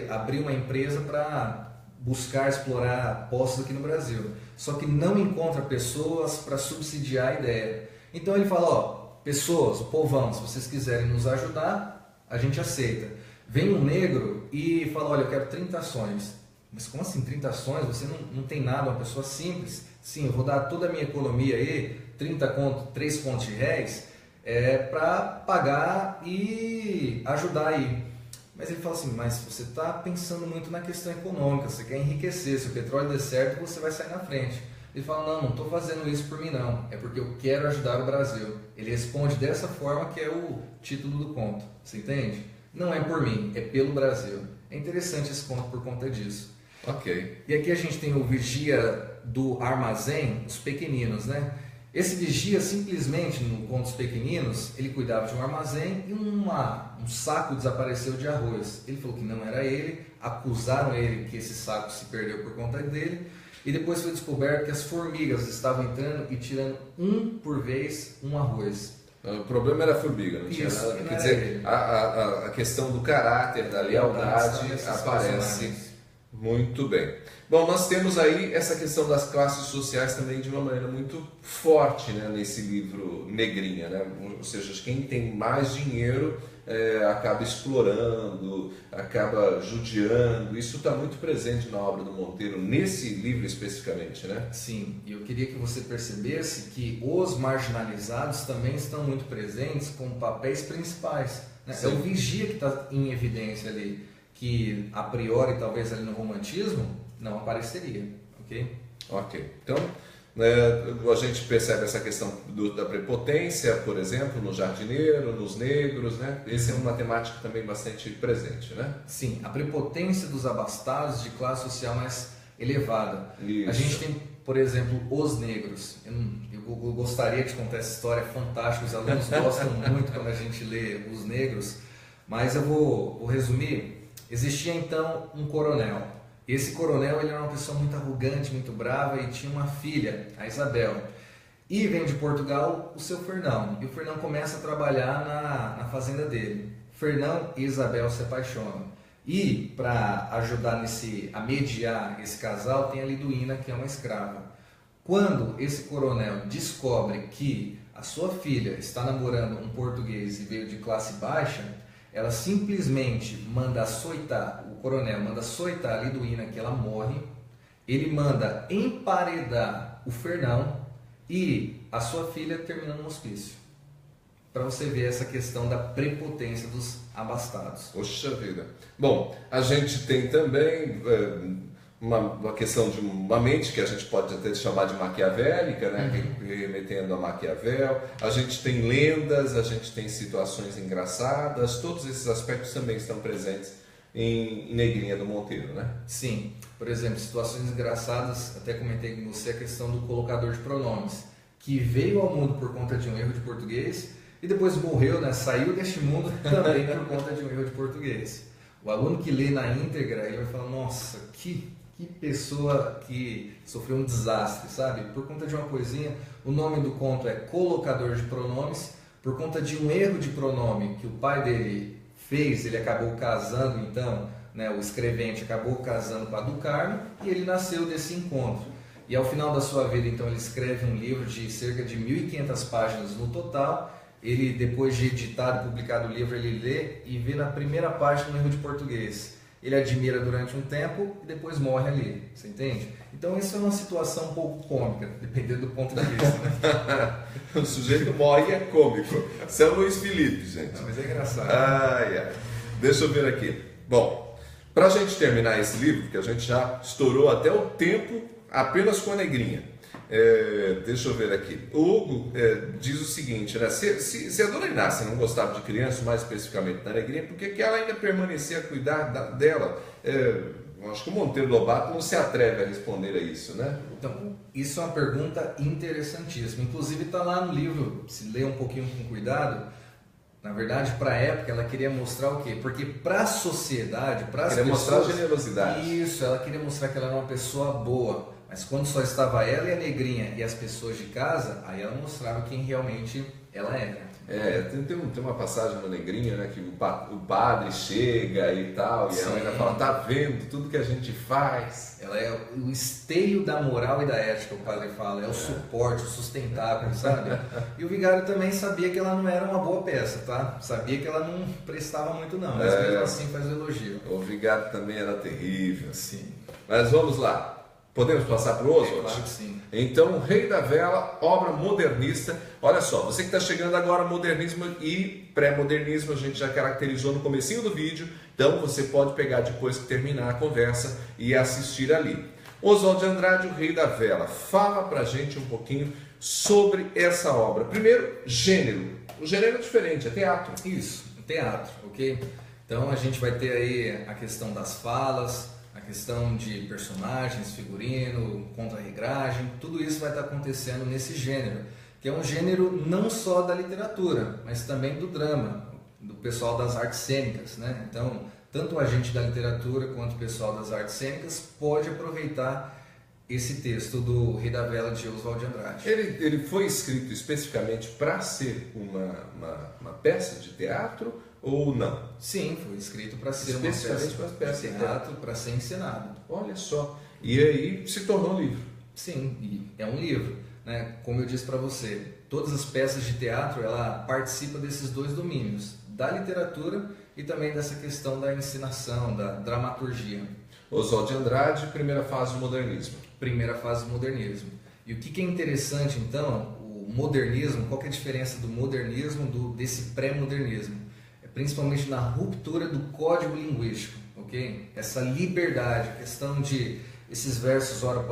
[SPEAKER 2] abrir uma empresa para buscar explorar poços aqui no Brasil. Só que não encontra pessoas para subsidiar a ideia. Então ele fala, ó, pessoas, o povão, se vocês quiserem nos ajudar, a gente aceita. Vem um negro e fala, olha, eu quero 30 ações. Mas como assim 30 ações? Você não tem nada, uma pessoa simples. Sim, eu vou dar toda a minha economia aí, 3 contos de réis, para pagar e ajudar aí. Mas ele fala assim, mas você está pensando muito na questão econômica, você quer enriquecer, se o petróleo der certo, você vai sair na frente. Ele fala, não estou fazendo isso por mim não, é porque eu quero ajudar o Brasil. Ele responde dessa forma que é o título do conto, você entende? Não é por mim, é pelo Brasil. É interessante esse conto por conta disso.
[SPEAKER 1] Ok.
[SPEAKER 2] E aqui a gente tem o vigia do armazém, os pequeninos, né? Esse vigia simplesmente, no conto dos pequeninos, ele cuidava de um armazém e um saco desapareceu de arroz. Ele falou que não era ele, acusaram ele que esse saco se perdeu por conta dele, e depois foi descoberto que as formigas estavam entrando e tirando um por vez um arroz.
[SPEAKER 1] O problema era a formiga, não tinha nada. Quer dizer, a questão do caráter, da lealdade aparece muito bem. Bom, nós temos aí essa questão das classes sociais também de uma maneira muito forte, né, nesse livro Negrinha, né? Ou seja, quem tem mais dinheiro acaba explorando, acaba judiando. Isso está muito presente na obra do Monteiro, nesse livro especificamente, né?
[SPEAKER 2] Sim, e eu queria que você percebesse que os marginalizados também estão muito presentes com papéis principais, né? É o vigia que está em evidência ali, que a priori, talvez ali no romantismo, não apareceria, ok?
[SPEAKER 1] Ok, então a gente percebe essa questão da prepotência, por exemplo, no jardineiro, nos negros, né? Essa é uma temática também bastante presente, né?
[SPEAKER 2] Sim, a prepotência dos abastados de classe social mais elevada.
[SPEAKER 1] Isso.
[SPEAKER 2] A gente tem, por exemplo, os negros. Eu gostaria de contar essa história fantástica, os alunos gostam muito quando a gente lê os negros, mas eu vou resumir. Existia então um coronel. Esse coronel ele era uma pessoa muito arrogante, muito brava e tinha uma filha, a Isabel. E vem de Portugal o seu Fernão. E o Fernão começa a trabalhar na fazenda dele. Fernão e Isabel se apaixonam. E para ajudar a mediar esse casal, tem a Liduína, que é uma escrava. Quando esse coronel descobre que a sua filha está namorando um português e veio de classe baixa, ela simplesmente manda açoitar, o coronel manda açoitar a Liduína, que ela morre, ele manda emparedar o Fernão e a sua filha termina no hospício. Para você ver essa questão da prepotência dos abastados.
[SPEAKER 1] Poxa vida. Bom, a gente tem também uma questão de uma mente que a gente pode até chamar de maquiavélica, né? Remetendo a Maquiavel. A gente tem lendas, a gente tem situações engraçadas, todos esses aspectos também estão presentes em Negrinha do Monteiro, né?
[SPEAKER 2] Sim, por exemplo, situações engraçadas, até comentei com você a questão do colocador de pronomes, que veio ao mundo por conta de um erro de português e depois morreu, né? Saiu deste mundo também por conta de um erro de português. O aluno que lê na íntegra, ele vai falar, nossa, que pessoa que sofreu um desastre, sabe? Por conta de uma coisinha, o nome do conto é Colocador de Pronomes, por conta de um erro de pronome que o pai dele fez, ele acabou casando, então, né, o escrevente acabou casando com a do Carmo, e ele nasceu desse encontro. E ao final da sua vida, então, ele escreve um livro de cerca de 1.500 páginas no total. Ele, depois de editado e publicado o livro, ele lê e vê na primeira página um erro de português. ele admira durante um tempo e depois morre ali, você entende? Então isso é uma situação um pouco cômica, dependendo do ponto de vista, né?
[SPEAKER 1] O sujeito morre e é cômico. São Luís Felipe, gente.
[SPEAKER 2] Não, mas é engraçado.
[SPEAKER 1] Ai, ai. Deixa eu ver aqui. Bom, para a gente terminar esse livro, porque a gente já estourou até o tempo apenas com a negrinha. Deixa eu ver aqui. O Hugo diz o seguinte, né? Se a dona Inácia não gostava de criança, mais especificamente da negrinha, por que ela ainda permanecia a cuidar dela? Acho que o Monteiro Lobato não se atreve a responder a isso, né?
[SPEAKER 2] Então, isso é uma pergunta interessantíssima. Inclusive está lá no livro, se ler um pouquinho com cuidado. Na verdade, para a época, ela queria mostrar o quê? Porque para a sociedade, para as pessoas...
[SPEAKER 1] Queria mostrar generosidade.
[SPEAKER 2] Isso, ela queria mostrar que ela era uma pessoa boa. Mas quando só estava ela e a negrinha e as pessoas de casa, aí ela mostrava quem realmente ela era.
[SPEAKER 1] Tem uma passagem na negrinha, né? Que o padre chega e tal, e ela ainda fala, tá vendo tudo que a gente faz.
[SPEAKER 2] Ela é o esteio da moral e da ética, o padre fala, é o suporte, o sustentável, sabe? E o vigário também sabia que ela não era uma boa peça, tá? Sabia que ela não prestava muito não, mas mesmo assim faz o elogio.
[SPEAKER 1] O vigário também era terrível.
[SPEAKER 2] Sim.
[SPEAKER 1] Mas vamos lá. Podemos passar para o Oswald?
[SPEAKER 2] Claro que sim.
[SPEAKER 1] Então, O Rei da Vela, obra modernista. Olha só, você que está chegando agora, modernismo e pré-modernismo, a gente já caracterizou no comecinho do vídeo, então você pode pegar depois que terminar a conversa e assistir ali. Oswald de Andrade, O Rei da Vela, fala para a gente um pouquinho sobre essa obra. Primeiro, gênero. O gênero é diferente, é teatro.
[SPEAKER 2] Isso, teatro, ok? Então a gente vai ter aí a questão das falas, a questão de personagens, figurino, contra-regragem, tudo isso vai estar acontecendo nesse gênero, que é um gênero não só da literatura, mas também do drama, do pessoal das artes cênicas, né? Então, tanto o agente da literatura quanto o pessoal das artes cênicas pode aproveitar esse texto do Rei da Vela de Oswald de Andrade.
[SPEAKER 1] Ele foi escrito especificamente para ser uma peça de teatro ou não?
[SPEAKER 2] Sim, foi escrito para ser uma peça de teatro, para ser encenado.
[SPEAKER 1] Olha só, e aí se tornou um livro.
[SPEAKER 2] Sim, e é um livro, né? Como eu disse para você, todas as peças de teatro, ela participa desses dois domínios, da literatura e também dessa questão da encenação, da dramaturgia.
[SPEAKER 1] Oswald de Andrade, primeira fase do modernismo.
[SPEAKER 2] Primeira fase do modernismo. E o que é interessante, então, o modernismo, qual que é a diferença do modernismo desse pré-modernismo? É principalmente na ruptura do código linguístico, ok? Essa liberdade, a questão de esses versos, ora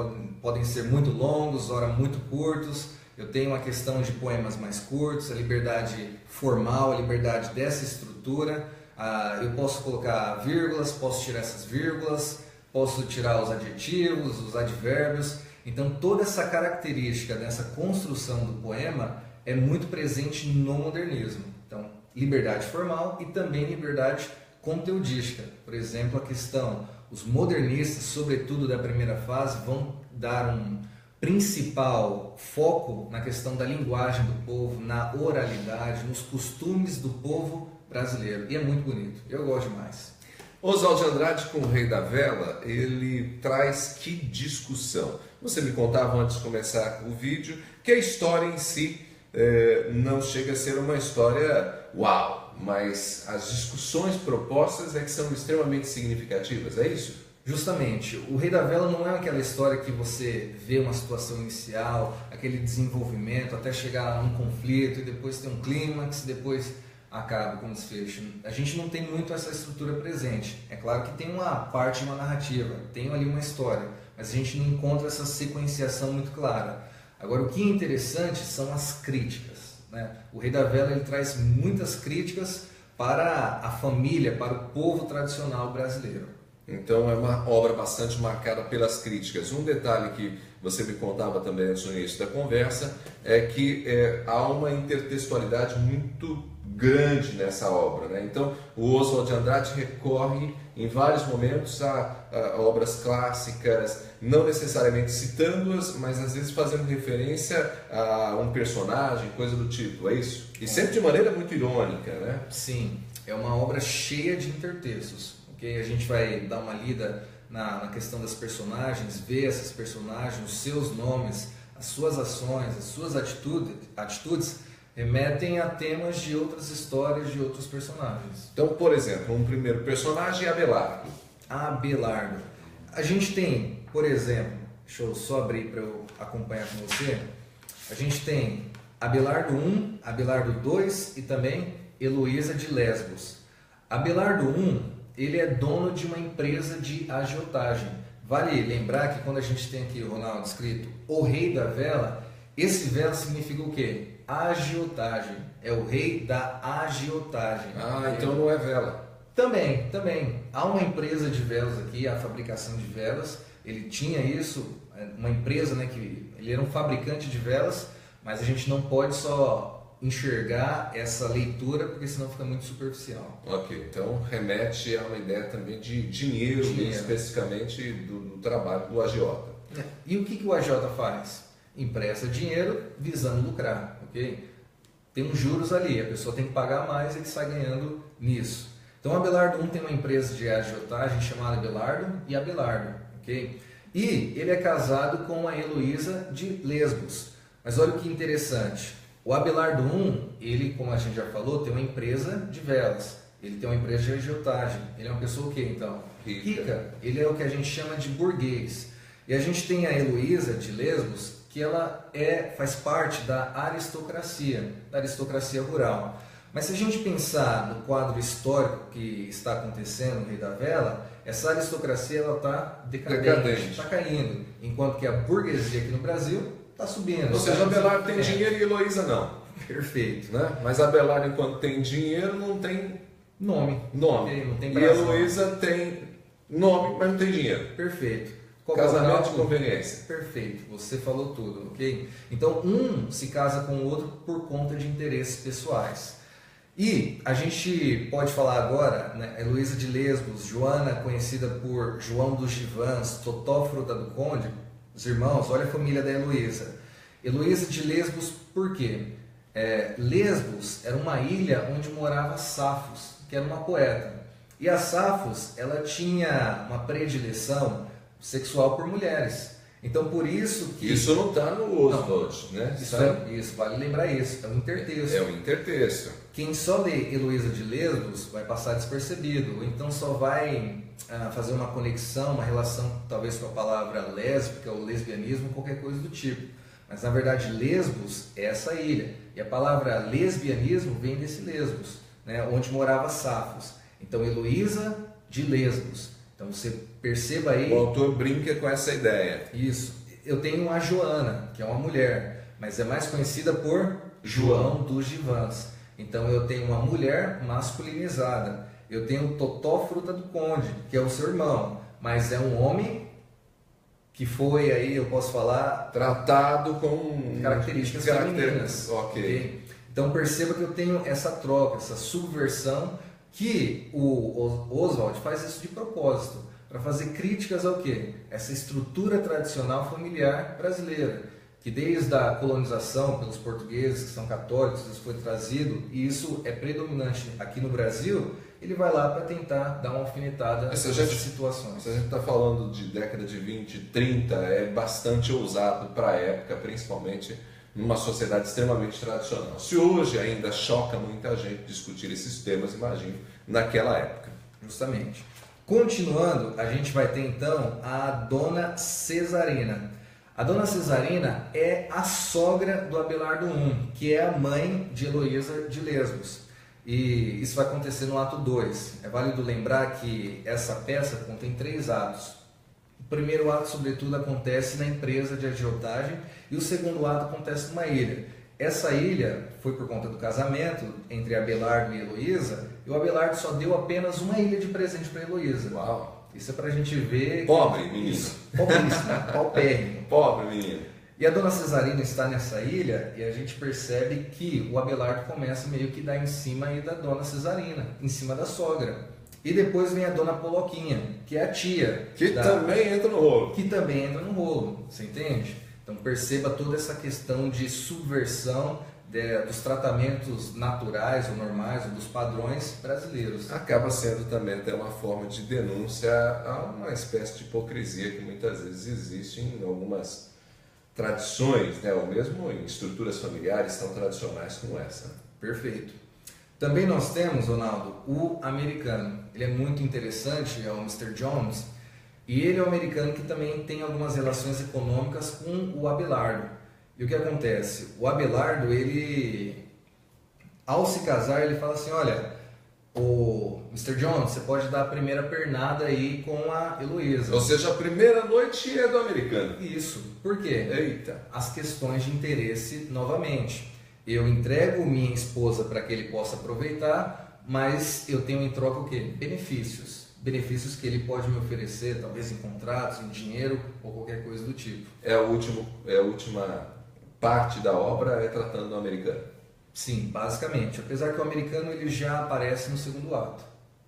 [SPEAKER 2] podem ser muito longos, ora muito curtos. Eu tenho uma questão de poemas mais curtos, a liberdade formal, a liberdade dessa estrutura. Eu posso colocar vírgulas, posso tirar essas vírgulas, posso tirar os adjetivos, os advérbios. Então toda essa característica dessa construção do poema é muito presente no modernismo. Então, liberdade formal e também liberdade conteudística. Por exemplo, a questão, os modernistas, sobretudo da primeira fase, vão dar um principal foco na questão da linguagem do povo, na oralidade, nos costumes do povo brasileiro. E é muito bonito, eu gosto demais.
[SPEAKER 1] Oswald de Andrade, com O Rei da Vela, ele traz que discussão? Você me contava antes de começar o vídeo que a história em si não chega a ser uma história uau, mas as discussões propostas é que são extremamente significativas, é isso?
[SPEAKER 2] Justamente, O Rei da Vela não é aquela história que você vê uma situação inicial, aquele desenvolvimento até chegar a um conflito e depois tem um clímax, depois acaba com o desfecho. A gente não tem muito essa estrutura presente. É claro que tem uma parte, uma narrativa, tem ali uma história, mas a gente não encontra essa sequenciação muito clara. Agora, o que é interessante são as críticas, né? O Rei da Vela ele traz muitas críticas para a família, para o povo tradicional brasileiro.
[SPEAKER 1] Então é uma obra bastante marcada pelas críticas. Um detalhe que você me contava também no início da conversa é que há uma intertextualidade muito grande nessa obra, né? Então o Oswald de Andrade recorre em vários momentos a obras clássicas, não necessariamente citando-as, mas às vezes fazendo referência a um personagem, coisa do tipo, é isso? E sempre de maneira muito irônica, né?
[SPEAKER 2] Sim, é uma obra cheia de intertextos. Okay? A gente vai dar uma lida na questão das personagens, ver essas personagens, os seus nomes, as suas ações, as suas atitudes remetem a temas de outras histórias, de outros personagens.
[SPEAKER 1] Então, por exemplo, um primeiro personagem é Abelardo.
[SPEAKER 2] Abelardo. A gente tem, por exemplo, deixa eu só abrir para eu acompanhar com você. A gente tem Abelardo I, Abelardo II e também Heloísa de Lesbos. Abelardo I, ele é dono de uma empresa de agiotagem. Vale lembrar que quando a gente tem aqui, Ronaldo, escrito o rei da vela, esse vela significa o quê? Agiotagem. É o rei da agiotagem.
[SPEAKER 1] Então não é vela.
[SPEAKER 2] Também. Há uma empresa de velas aqui, a fabricação de velas. Ele tinha isso, uma empresa, né, que ele era um fabricante de velas, mas a gente não pode só enxergar essa leitura, porque senão fica muito superficial.
[SPEAKER 1] Ok, então remete a uma ideia também de dinheiro. Especificamente do trabalho do agiota.
[SPEAKER 2] E o que o agiota faz? Empresta dinheiro visando lucrar, ok? Tem uns juros ali, a pessoa tem que pagar mais e ele sai ganhando nisso. Então Abelardo I tem uma empresa de agiotagem chamada Abelardo e Abelardo, ok? E ele é casado com a Heloísa de Lesbos. Mas olha que interessante. O Abelardo I, ele, como a gente já falou, tem uma empresa de velas. Ele tem uma empresa de agiotagem. Ele é uma pessoa o quê, então? Rica. Ele é o que a gente chama de burguês. E a gente tem a Heloísa de Lesbos, que ela faz parte da aristocracia rural. Mas se a gente pensar no quadro histórico que está acontecendo no Rei da Vela, essa aristocracia está decadente, está caindo, enquanto que a burguesia aqui no Brasil está subindo.
[SPEAKER 1] Ou seja, Abelardo tem dinheiro e Heloísa não.
[SPEAKER 2] Perfeito.
[SPEAKER 1] Né? Mas Abelardo, enquanto tem dinheiro, não tem
[SPEAKER 2] nome.
[SPEAKER 1] Não tem e Heloísa tem nome, mas não tem dinheiro.
[SPEAKER 2] Perfeito.
[SPEAKER 1] Casamento de conveniência.
[SPEAKER 2] Perfeito, você falou tudo, ok? Então, um se casa com o outro por conta de interesses pessoais. E a gente pode falar agora, né, Heloísa de Lesbos, Joana, conhecida por João dos Givãs, Totó Fruta do Conde, os irmãos, olha a família da Heloísa. Heloísa de Lesbos, por quê? Lesbos era uma ilha onde morava Safos, que era uma poeta. E a Safos, ela tinha uma predileção sexual por mulheres. Então, por isso que...
[SPEAKER 1] Isso não está no Oswald, né?
[SPEAKER 2] Isso, vale lembrar isso. É um intertexto.
[SPEAKER 1] É um intertexto.
[SPEAKER 2] Quem só lê Heloísa de Lesbos vai passar despercebido, ou então só vai fazer uma conexão, uma relação talvez com a palavra lésbica ou lesbianismo, qualquer coisa do tipo. Mas na verdade Lesbos é essa ilha. E a palavra lesbianismo vem desse Lesbos, né, onde morava Safos. Então Heloísa de Lesbos. Então você perceba aí...
[SPEAKER 1] O autor brinca com essa ideia.
[SPEAKER 2] Isso. Eu tenho a Joana, que é uma mulher, mas é mais conhecida por João dos Givãs. Então eu tenho uma mulher masculinizada. Eu tenho o Totó Fruta do Conde, que é o seu irmão, mas é um homem que foi aí, eu posso falar...
[SPEAKER 1] Tratado com
[SPEAKER 2] características femininas.
[SPEAKER 1] Ok.
[SPEAKER 2] Então perceba que eu tenho essa troca, essa subversão, que o Oswald faz isso de propósito, para fazer críticas ao quê? Essa estrutura tradicional familiar brasileira, que desde a colonização pelos portugueses, que são católicos, isso foi trazido, e isso é predominante aqui no Brasil, ele vai lá para tentar dar uma alfinetada nessas situações.
[SPEAKER 1] Se a gente está falando de década de 20, 30, é bastante ousado para a época, principalmente numa sociedade extremamente tradicional. Se hoje ainda choca muita gente discutir esses temas, imagino, naquela época.
[SPEAKER 2] Justamente. Continuando, a gente vai ter então a Dona Cesarina. A Dona Cesarina é a sogra do Abelardo I, que é a mãe de Heloísa de Lesbos. E isso vai acontecer no ato 2. É válido lembrar que essa peça contém 3 atos. O primeiro ato, sobretudo, acontece na empresa de agiotagem e o segundo ato acontece numa ilha. Essa ilha foi por conta do casamento entre Abelardo e Heloísa, e o Abelardo só deu apenas uma ilha de presente para Heloísa.
[SPEAKER 1] Uau!
[SPEAKER 2] Isso é para a gente ver...
[SPEAKER 1] Pobre menino.
[SPEAKER 2] Pobríssimo, paupérrimo.
[SPEAKER 1] Pobre menino.
[SPEAKER 2] E a Dona Cesarina está nessa ilha e a gente percebe que o Abelardo começa meio que dar em cima aí da Dona Cesarina, em cima da sogra. E depois vem a Dona Poloquinha, que é a tia.
[SPEAKER 1] Que também entra no rolo.
[SPEAKER 2] Que também entra no rolo, você entende? Então perceba toda essa questão de subversão dos tratamentos naturais ou normais, ou dos padrões brasileiros.
[SPEAKER 1] Acaba sendo também até uma forma de denúncia a uma espécie de hipocrisia que muitas vezes existe em algumas tradições, né? Ou mesmo em estruturas familiares tão tradicionais como essa.
[SPEAKER 2] Perfeito. Também nós temos, Ronaldo, o americano. Ele é muito interessante, é o Mr. Jones, e ele é um americano que também tem algumas relações econômicas com o Abelardo. E o que acontece? O Abelardo, ele, ao se casar, ele fala assim, olha, o Mr. Jones, você pode dar a primeira pernada aí com a Heloísa.
[SPEAKER 1] Ou seja, a primeira noite é do americano.
[SPEAKER 2] Isso. Por quê?
[SPEAKER 1] Eita.
[SPEAKER 2] As questões de interesse novamente. Eu entrego minha esposa para que ele possa aproveitar, mas eu tenho em troca o quê? Benefícios. Benefícios que ele pode me oferecer, talvez em contratos, em dinheiro ou qualquer coisa do tipo.
[SPEAKER 1] É a última parte da obra é tratando do americano.
[SPEAKER 2] Sim, basicamente. Apesar que o americano ele já aparece no segundo ato.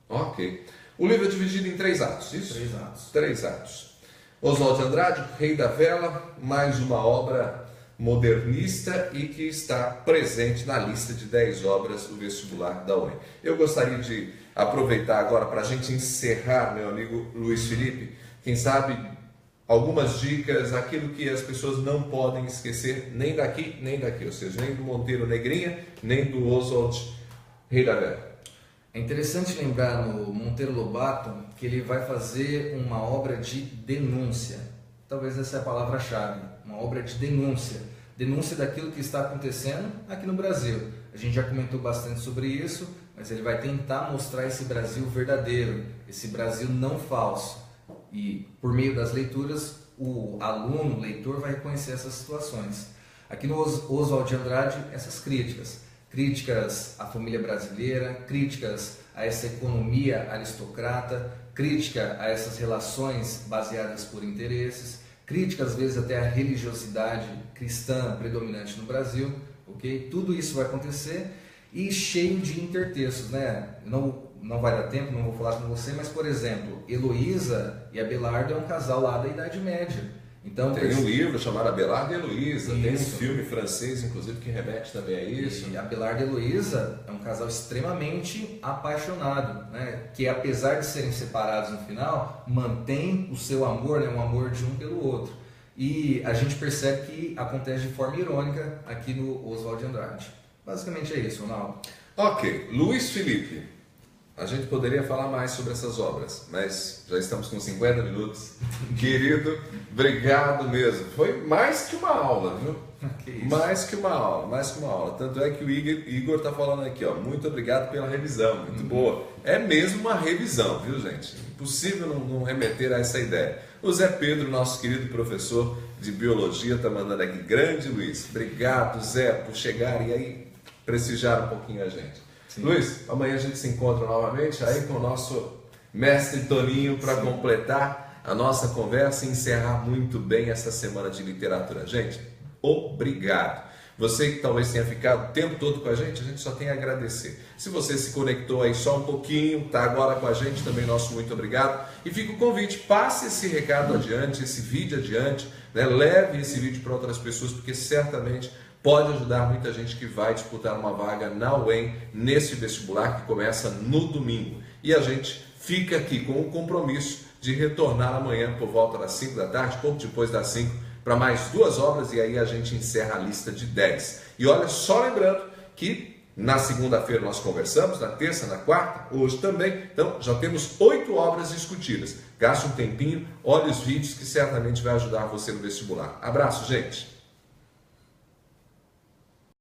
[SPEAKER 1] Ok. O livro é dividido em 3 atos, isso?
[SPEAKER 2] 3 atos.
[SPEAKER 1] 3 atos. Oswald de Andrade, Rei da Vela, mais uma obra modernista e que está presente na lista de 10 obras do vestibular da UEM. Eu gostaria de aproveitar agora para a gente encerrar, meu amigo Luiz Felipe, quem sabe algumas dicas, aquilo que as pessoas não podem esquecer nem daqui, ou seja, nem do Monteiro Negrinha, nem do Oswald Rei da Vela.
[SPEAKER 2] É interessante lembrar no Monteiro Lobato que ele vai fazer uma obra de denúncia. Talvez essa é a palavra-chave, uma obra de denúncia. Denúncia daquilo que está acontecendo aqui no Brasil. A gente já comentou bastante sobre isso, mas ele vai tentar mostrar esse Brasil verdadeiro, esse Brasil não falso. E por meio das leituras, o aluno, o leitor, vai reconhecer essas situações. Aqui no Oswald de Andrade, essas críticas. Críticas à família brasileira, críticas a essa economia aristocrata, crítica a essas relações baseadas por interesses, crítica às vezes até à religiosidade cristã predominante no Brasil, ok? Tudo isso vai acontecer e cheio de intertextos, né? Não vai dar tempo, não vou falar com você, mas por exemplo, Heloísa e Abelardo é um casal lá da Idade Média. Então,
[SPEAKER 1] tem um livro chamado Abelardo e Heloísa, tem um
[SPEAKER 2] Isso.
[SPEAKER 1] filme francês, inclusive, que remete também a isso.
[SPEAKER 2] E Abelardo e Heloísa é um casal extremamente apaixonado, né? Que apesar de serem separados no final, mantém o seu amor, né? Um amor de um pelo outro. E a gente percebe que acontece de forma irônica aqui no Oswald de Andrade. Basicamente é isso, Ronaldo.
[SPEAKER 1] Ok, Luiz Felipe. A gente poderia falar mais sobre essas obras, mas já estamos com 50 minutos. Querido, obrigado mesmo. Foi mais que uma aula, viu?
[SPEAKER 2] Que isso.
[SPEAKER 1] Mais que uma aula. Tanto é que o Igor está falando aqui, ó. Muito obrigado pela revisão, muito boa. É mesmo uma revisão, viu, gente? Impossível não remeter a essa ideia. O Zé Pedro, nosso querido professor de biologia, está mandando aqui. Grande Luiz, obrigado, Zé, por chegar e aí prestigiar um pouquinho a gente. Sim. Luiz, amanhã a gente se encontra novamente aí com o nosso mestre Toninho para completar a nossa conversa e encerrar muito bem essa semana de literatura. Gente, obrigado. Você que talvez tenha ficado o tempo todo com a gente só tem a agradecer. Se você se conectou aí só um pouquinho, está agora com a gente, também nosso muito obrigado. E fica o convite, passe esse recado adiante, esse vídeo adiante, né? Leve esse vídeo para outras pessoas, porque certamente pode ajudar muita gente que vai disputar uma vaga na UEM nesse vestibular que começa no domingo. E a gente fica aqui com o compromisso de retornar amanhã por volta das 5 da tarde, pouco depois das 5, para mais 2 obras e aí a gente encerra a lista de 10. E olha, só lembrando que na segunda-feira nós conversamos, na terça, na quarta, hoje também. Então já temos 8 obras discutidas. Gaste um tempinho, olhe os vídeos que certamente vai ajudar você no vestibular. Abraço, gente!